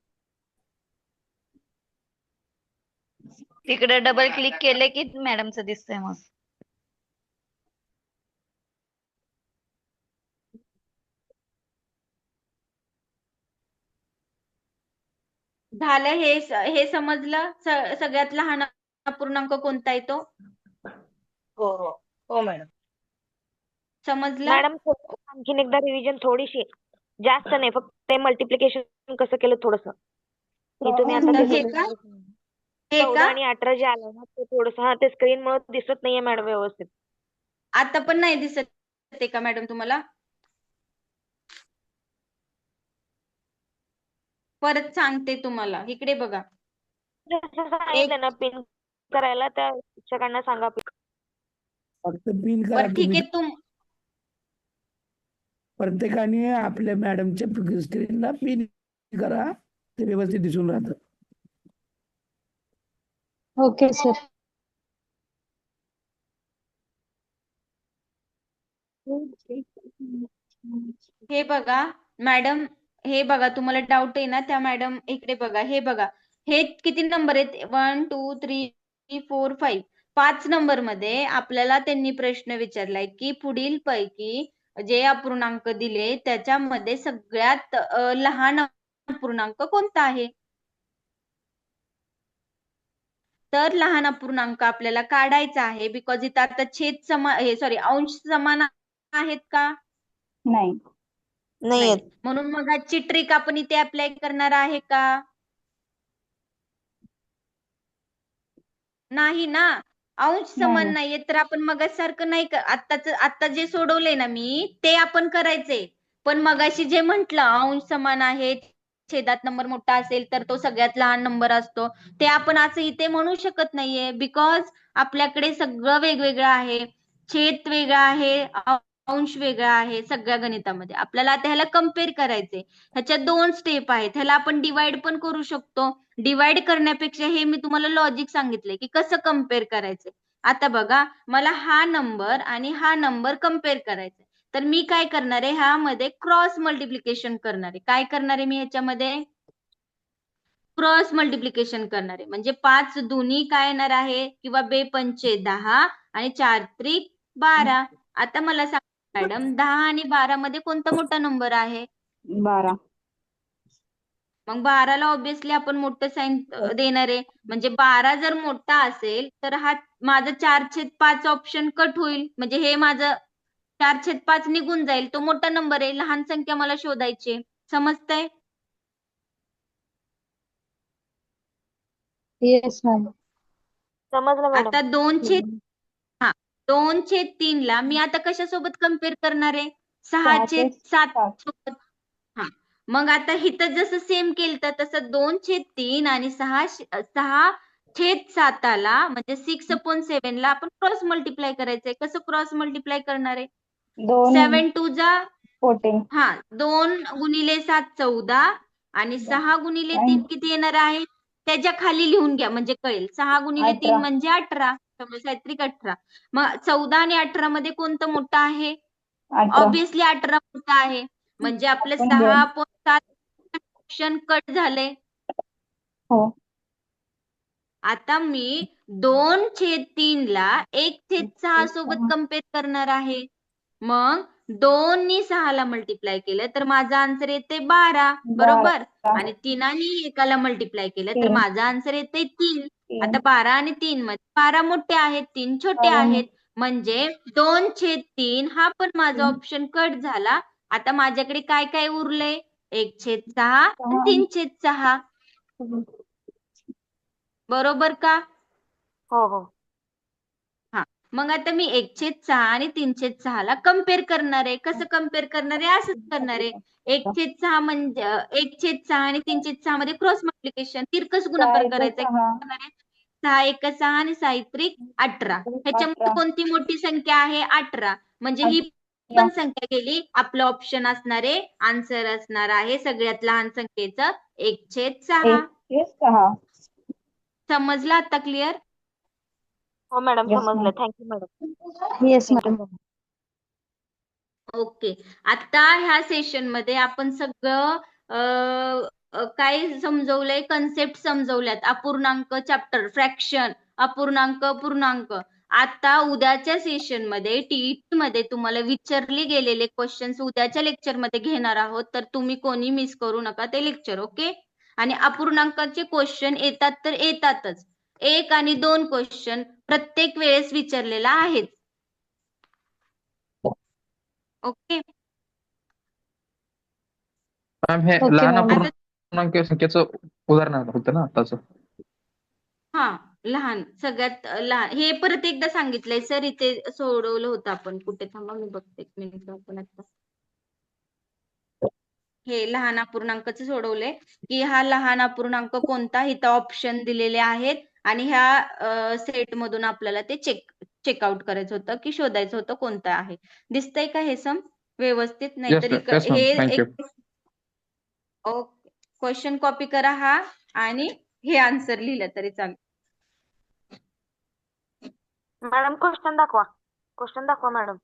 तिकडे डबल क्लिक केले की मॅडमचं दिसतंय मग. झालं हे समजलं? सगळ्यात लहान अपूर्णांक कोणता आहे तो? हो मॅडम. समजलं? मॅडम आणखीन एकदा रिव्हिजन थोडीशी, जास्त नाही, फक्त ते मल्टिप्लिकेशन कसं केलं थोडंसं. हे तुम्ही आता हे दिसत का? नाही. हे 14 का? आणि 18 जे आलं ना ते थोडंसं ते स्क्रीनमुळे दिसत नाहीये मॅडम व्यवस्थित. आता पण नाही दिसत आहे का मॅडम तुम्हाला? परत सांगते तुम्हाला, इकडे बघा. जसं सांगितलं ना पिन करायला, त्या शिक्षकांना सांगा. फक्त पिन करा बरं ठीक तुम्ही. आहे. प्रत्येकाने आपल्या मॅडमच्या स्क्रीनला पिन करा, ते व्यवस्थित दिसून राहतं. Okay sir. हे बघा मॅडम, हे बघा तुम्हाला डाऊट आहे ना, त्या मॅडम इकडे बघा, हे बघा, हे किती नंबर आहेत? 1 2 3 4 5. 5 नंबर मध्ये आपल्याला त्यांनी प्रश्न विचारलाय की पुढील पैकी जे अपूर्णांक दिले त्याच्यामध्ये सगळ्यात लहान अपूर्णांक कोणता आहे? तर लहान अपूर्णांक आपल्याला काढायचा आहे, बिकॉज इथं आता छेद समान अंश समान आहेत का? नाही. नाही. म्हणून मग आजची ट्रिक आपण इथे अप्लाय करणार आहे का? नाही ना. अंश समान नाहीये तर आपण मगासारखं नाही, आता जे सोडवले ना मी ते आपण करायचे. पण मगाशी जे म्हंटल अंश समान आहेत, छेदात नंबर मोठा असेल तर तो सगळ्यात लहान नंबर असतो, ते आपण असं इथे म्हणू शकत नाहीये, बिकॉज आपल्याकडे सगळं वेगवेगळं आहे. छेद वेगळा आहे, अंश वेगळा आहे. सगळ्या गणितामध्ये आपल्याला आता ह्याला कम्पेअर करायचे. ह्याच्यात 2 स्टेप आहेत. ह्याला आपण डिवाइड पण करू शकतो. डिवाइड करण्यापेक्षा हे मी तुम्हाला लॉजिक सांगितलंय की कसं कम्पेअर करायचं. आता बघा, मला हा नंबर आणि हा नंबर कम्पेअर करायचा, तर मी काय करणार आहे, ह्यामध्ये क्रॉस मल्टिप्लिकेशन करणार आहे. काय करणार आहे मी ह्याच्यामध्ये? क्रॉस मल्टिप्लिकेशन करणार आहे. म्हणजे 5 दुनी काय येणार आहे, किंवा 2 पंचे 10 आणि 4 त्रिक 12. आता मला सांगा मॅडम, 10 आणि 12 मध्ये कोणता मोठा नंबर आहे? 12. मग 12ला ऑब्विसली आपण मोठं साईन देणार आहे. म्हणजे 12 जर मोठा असेल तर हा माझं 4/5 ऑप्शन कट होईल. म्हणजे हे माझं 4/5 निघून जाईल. तो मोठा नंबर आहे. लहान संख्या मला शोधायची आहे. समजतंय? Yes ma'am. समजलं मॅडम. आता 2/3ला मी आता कशासोबत कम्पेअर करणार आहे? 6/7 सोबत. हा, मग आता इथं जसं सेम केलं तसं 2/3 आणि 6/7ला म्हणजे 6/7ला आपण क्रॉस मल्टिप्लाय करायचंय. कसं क्रॉस मल्टिप्लाय करणार आहे? 7 2 जा 14 2 गुणिले 7 14 आणि 6 गुणिले 3 किती येणार आहे? त्याच्या खाली लिहून घ्या म्हणजे कळेल. 6 गुणिले 3 म्हणजे 18. सात्विक 18. मग 14 आणि 18 मध्ये कोणतं मोठं आहे? 18 ऑब्विसली 18 मोठं आहे. म्हणजे आपलं 6/7 ऑप्शन कट झाले. हो. आता मी 2/3ला 1/6 सोबत कम्पेअर करणार आहे. मग 2 नी 6ला मल्टिप्लाय केलं तर माझा आन्सर येते 12. बरोबर? आणि 3 आणि 1ला मल्टिप्लाय केलं तर माझा आन्सर येते 3. आता 12 आणि 3 मध्ये 12 मोठे आहेत, 3 छोटे आहेत. म्हणजे 2/3 हा पण माझा ऑप्शन कट झाला. आता माझ्याकडे काय काय उरले? 1/6 आणि 3/6. बरोबर का? हो हो. हा, मग आता मी 1/6 आणि 3/6ला कम्पेअर करणार आहे. कसं कम्पेअर करणार आहे? असंच करणार आहे. 1/6 म्हणजे 1/6 आणि 3/6 मध्ये क्रॉस मल्टिप्लिकेशन तिरकस गुणाकार करायचा. 6 1 6 आणि 6 3 18. ह्याच्यामध्ये कोणती मोठी संख्या आहे? 18. म्हणजे ही पण संख्या गेली. आपलं ऑप्शन असणार आहे, आन्सर असणार आहे सगळ्यात लहान संख्येचं 1/6. 1/6. समजलं आता क्लिअर? हो मॅडम, समजलं. Thank you madam. Yes ma'am. Okay. आता ह्या सेशन मध्ये आपण सगळं काय समजवलंय? कन्सेप्ट समजवल्यात. अपूर्णांक चॅप्टर, फ्रॅक्शन, अपूर्णांक, पूर्णांक. आता उद्याच्या सेशन मध्ये टीईटी मध्ये तुम्हाला विचारले गेलेले क्वेश्चन्स उद्याच्या लेक्चर मध्ये घेणार आहोत. तर तुम्ही कोणी मिस करू नका ते लेक्चर. ओके? आणि अपूर्णांकाचे क्वेश्चन येतात तर येतातच. 1 आणि 2 क्वेश्चन प्रत्येक वेळेस विचारलेला आहे. ओके. मॅम हे ओके लहान मॅम. अपूर्णांक संख्येचं उदाहरण होतं ना आताच. हा, लहान, सगळ्यात लहान. हे परत एकदा सांगितलंय सर, इथे सोडवलं होतं आपण. कुठे? थांबा मी बघते 1 मिनिट. आपण आता हे लहान अपूर्णांकाचं सोडवलंय की हा लहान अपूर्णांक कोणता, इथं ऑप्शन दिलेले आहेत आणि ह्या सेट मधून आपल्याला ते चेकआउट करायचं होतं की शोधायचं होतं कोणतं आहे. दिसतंय का हे सम व्यवस्थित? नाही येस तर येस मॅम, हे थँक्यू. एक क्वेश्चन कॉपी करा हा आणि हे आन्सर लिहिलं तरी चालेल. मॅडम क्वेश्चन दाखवा मॅडम.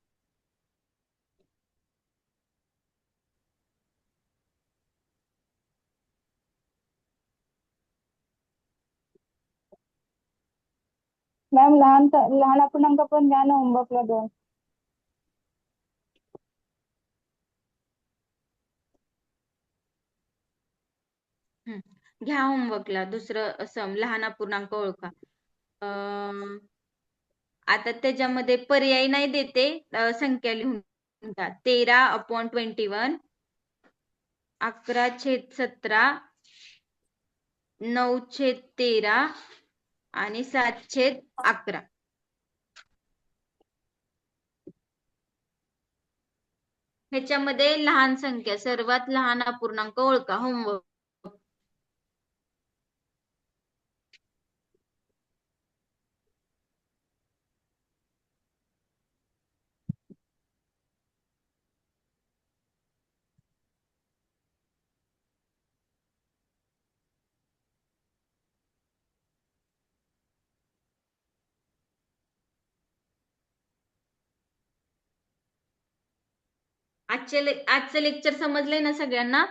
मॅम लहान अपूर्णांक पण द्या ना होमवर्कला 2. घ्या होमवर्कला. दुसरं सम, लहान अपूर्णांक ओळखा. आता त्याच्यामध्ये पर्याय नाही देते, संख्या लिहून घ्या. 13/21, 11/17, 9/13 आणि 7/11. ह्याच्यामध्ये लहान संख्या, सर्वात लहान अपूर्णांक ओळखा. होमवर्क. आजचं लेक्चर समजलंय ना सगळ्यांना?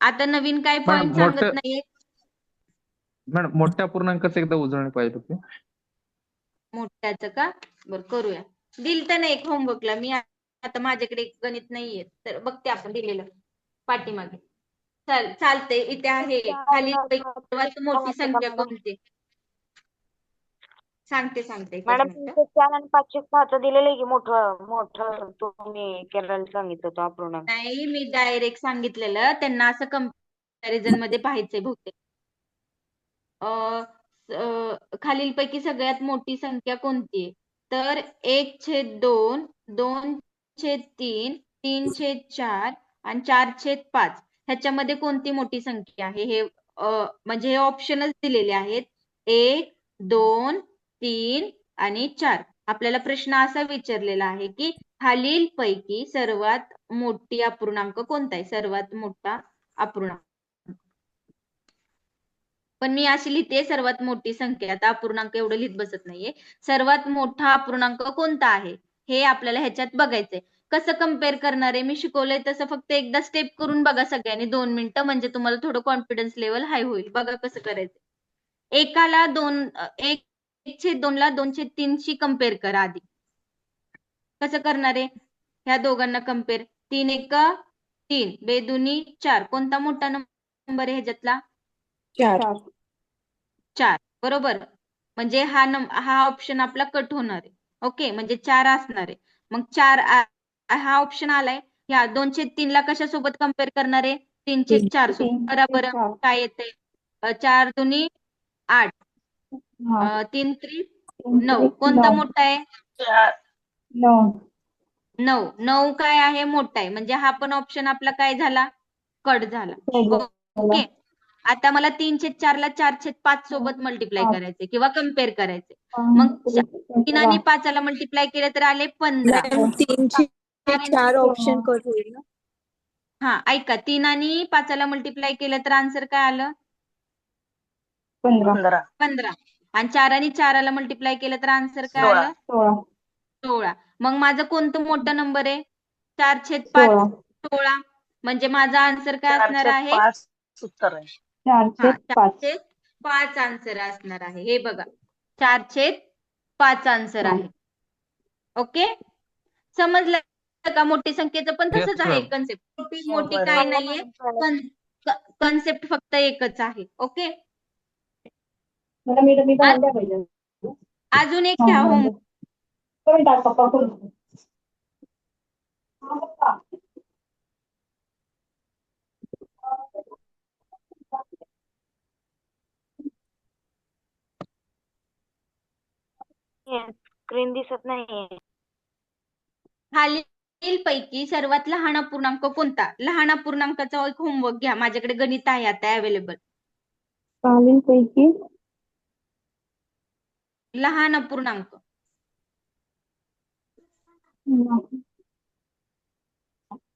आता नवीन काय पॉइंट सांगत नाहीये. मॅडम मोठ्या अपूर्णांकाचं एकदा उजळणी पाहिजे होती. मोठ्याचं का? बरं, करूया. दिलतं ना एक होमवर्कला मी. आता माझ्याकडे गणित नाहीये तर बघते आपण दिलेलं पाठीमागे. चालते. इथे आहे खालील सर्वात मोठी संख्या मॅडम कोणती? सांगते एकच मॅडम मिनिट. 304 आणि 506 दिलेलं आहे की मोठं मोठं तुम्ही करायला सांगितलं होतं अपूर्णांक. नाही, मी डायरेक्ट सांगितलेलं त्यांना असं कंपॅरिझन मध्ये पाहायचंय बहुतेक. खालीलपैकी सगळ्यात मोठी संख्या कोणती आहे? तर 1/2, 2/3, 3/4 आणि 4/5 ह्याच्यामध्ये कोणती मोठी संख्या आहे? हे म्हणजे हे ऑप्शनच दिलेले आहेत. 1, 2, 3 आणि 4. आपल्याला प्रश्न असा विचारलेला आहे की खालीलपैकी सर्वात मोठी अपूर्णांक कोणता आहे? सर्वात मोठा अपूर्णांक. पण मी अशी लिहिते सर्वात मोठी संख्या. आता अपूर्णांक एवढं लिहित बसत नाहीये. सर्वात मोठा अपूर्णांक कोणता आहे हे आपल्याला ह्याच्यात बघायचंय. कसं कम्पेअर करणार आहे? मी शिकवलंय तसं फक्त एकदा स्टेप करून बघा सगळ्यांनी 2 मिनिटं, म्हणजे तुम्हाला थोडं कॉन्फिडन्स लेवल हाय होईल. बघा कसं करायचं. एकाला 1/2 ला 2/3 शी कम्पेअर करा आधी. कसं करणार आहे ह्या दोघांना कम्पेअर? 3 1 3, 2 2 4. कोणता मोठा नंबर आहे ह्याच्यातला? 4. बरोबर. म्हणजे हा ऑप्शन आपला कट होणार आहे. ओके, म्हणजे 4 असणार आहे. मग 4 हा ऑप्शन आलाय. ह्या 2/3 ला कशासोबत कम्पेअर करणार आहे? 3/4 सोबत. बरोबर. काय येते? 4 2 8, 3 3 9. कोणता मोठा आहे? 9 काय आहे? मोठा आहे. म्हणजे हा पण ऑप्शन आपला काय झाला? कट झाला. ओके. आता मला 3/4 ला 4/5 सोबत मल्टिप्लाय करायचे किंवा कम्पेअर करायचे. मग 3 आणि 5 ला मल्टिप्लाय केलं तर आले 15. मॅम 3/4 ऑप्शन कट होईल ना? हा, ऐका. 3 आणि 5 ला मल्टिप्लाय केलं तर आन्सर काय आलं? 15. 15. आणि 4 आणि 4 ला मल्टिप्लाय केलं तर आन्सर काय आलं? 16. मग माझं कोणतं मोठा नंबर आहे? 4/5 16. म्हणजे माझा आन्सर काय असणार आहे? 4/5 आन्सर असणार आहे. हे बघा, 4/5 आन्सर आहे. ओके, समजलं का? मोठी संख्येचं पण तसंच आहे कन्सेप्ट. मोठी काय नाहीये, कन्सेप्ट फक्त एकच आहे. ओके. अजून एक घ्या होम. स्क्रीन दिसत नाहीये. खालीलपैकी सर्वात लहान अपूर्णांक कोणता? लहान अपूर्णांकाचा एक होमवर्क घ्या. माझ्याकडे गणित आहे आता अवेलेबल. खालीलपैकी लहान अपूर्णांक.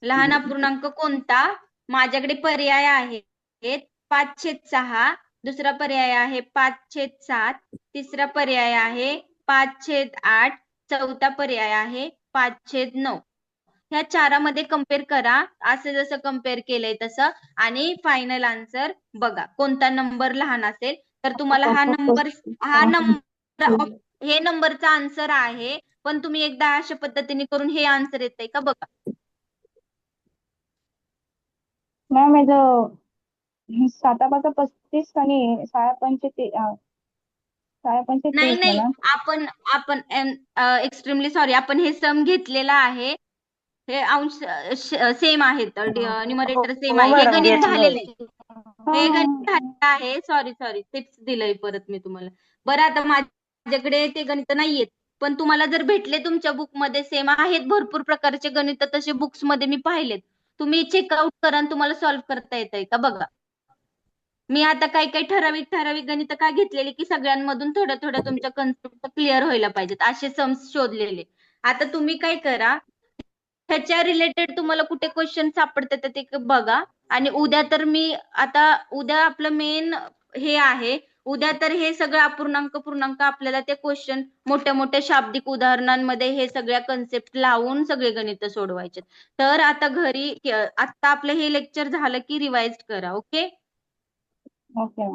लहान अपूर्णांक कोणता? माझ्याकडे पर्याय आहेत. 5/6, दुसरा पर्याय आहे 5/7, तिसरा पर्याय आहे 5/8, चौथा पर्याय आहे 5/9. ह्या चारामध्ये कम्पेअर करा, असं जसं कम्पेअर केलंय तसं, आणि फायनल आन्सर बघा. कोणता नंबर लहान असेल तर तुम्हाला हे नंबरचा आन्सर आहे. पण तुम्ही एकदा अशा पद्धतीने करून हे आन्सर येतंय का बघा. मॅम याचं 7×5 35 आणि 6×5 नाही 30 ना? आपण एक्स्ट्रीमली सॉरी, आपण हे सम घेतलेला आहे. हे अंश सेम आहेत. न्यूमरेटर सेम आहे. हे गणित झालेलं आहे. हे गणित झालेलं आहे. सॉरी टिप्स दिलंय परत मी तुम्हाला. बरं, आता माझ्याकडे ते गणित नाहीयेत, पण तुम्हाला जर भेटले तुमच्या बुक मध्ये सेम आहेत भरपूर प्रकारचे गणित, तसे बुक्स मध्ये मी पाहिलेत. तुम्ही चेकआउट करा आणि तुम्हाला सॉल्व्ह करता येतंय का बघा. मी आता काही ठराविक गणित काय घेतलेली की सगळ्यांमधून थोडं तुमच्या कन्सेप्ट क्लिअर व्हायला पाहिजेत, असे सम्स शोधलेले. आता तुम्ही काय करा, ह्याच्या रिलेटेड तुम्हाला कुठे क्वेश्चन सापडतात ते बघा. आणि उद्या आपलं मेन हे आहे. उद्या तर हे सगळं अपूर्णांक पूर्णांक आपल्याला ते क्वेश्चन मोठ्या शाब्दिक उदाहरणांमध्ये हे सगळ्या कन्सेप्ट लावून सगळे गणित सोडवायचे. तर आता घरी आता आपलं हे लेक्चर झालं की रिवाइज करा. ओके. ओके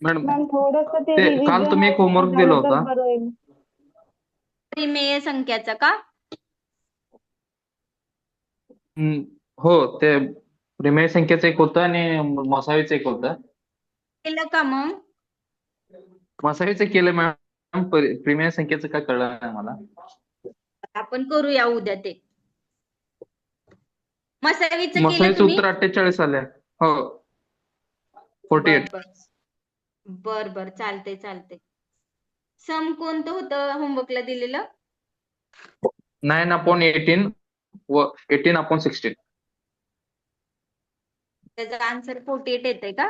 मॅडम मॅम, थोडंसं ते ते काल रिव्हिजन तुम्ही एक होमवर्क दिला झालं तर होता. बरं होईल. त्रिमेय संख्याचा का? हो, ते प्रिमेय संख्येचं एक होतं आणि मसावीचं एक होतं. केलं का मग? मसावीचं केलं मॅम, प्रिमेय संख्येचं काय कळलं नाही मला. आपण करूया उद्या ते. मसावीचं केलं मसावीचं तुम्ही? उत्तर 48 आलंय. हो, 48. बर चालतंय. सम कोणतं होतं होमवर्कला दिलेलं? 9/18 व 18/16. त्याचा आन्सर 48 येतंय का?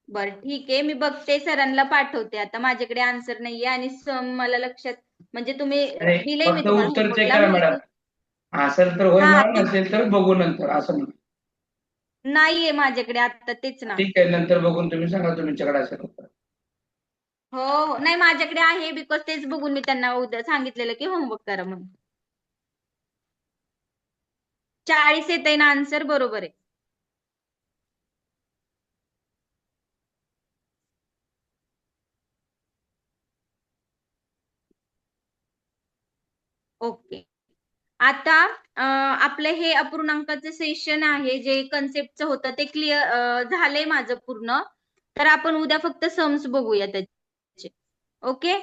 बर ठीक आहे, मी बघते, सरांना पाठवते. आता माझ्याकडे आन्सर नाहीये आणि सम मला लक्षात, म्हणजे तुम्ही दिले मी फक्त तुम्हाला उत्तर चेक होमवर्कला, करा म्हणजे मॅडम. असेल तर होय हा, म्हणा, नसेल तर बघू नंतर, असं म्हणा. नाहीये माझ्याकडे आता, तेच ना. ठीक आहे, नंतर बघून तुम्ही सांगा तुमच्याकडे असेल तर. हो, नाही माझ्याकडे आहे, बिकॉज तेच बघून मी त्यांना उद्या सांगितलेलं की होमवर्क करा म्हणून. 40 येतंय ना आन्सर? बरोबर आहे. ओके. आता आपलं हे अपूर्णांकाचं सेशन आहे, जे कन्सेप्टचं होतं ते क्लिअर झालंय माझं पूर्ण. तर आपण उद्या फक्त सम्स बघूया त्याचे. ओके.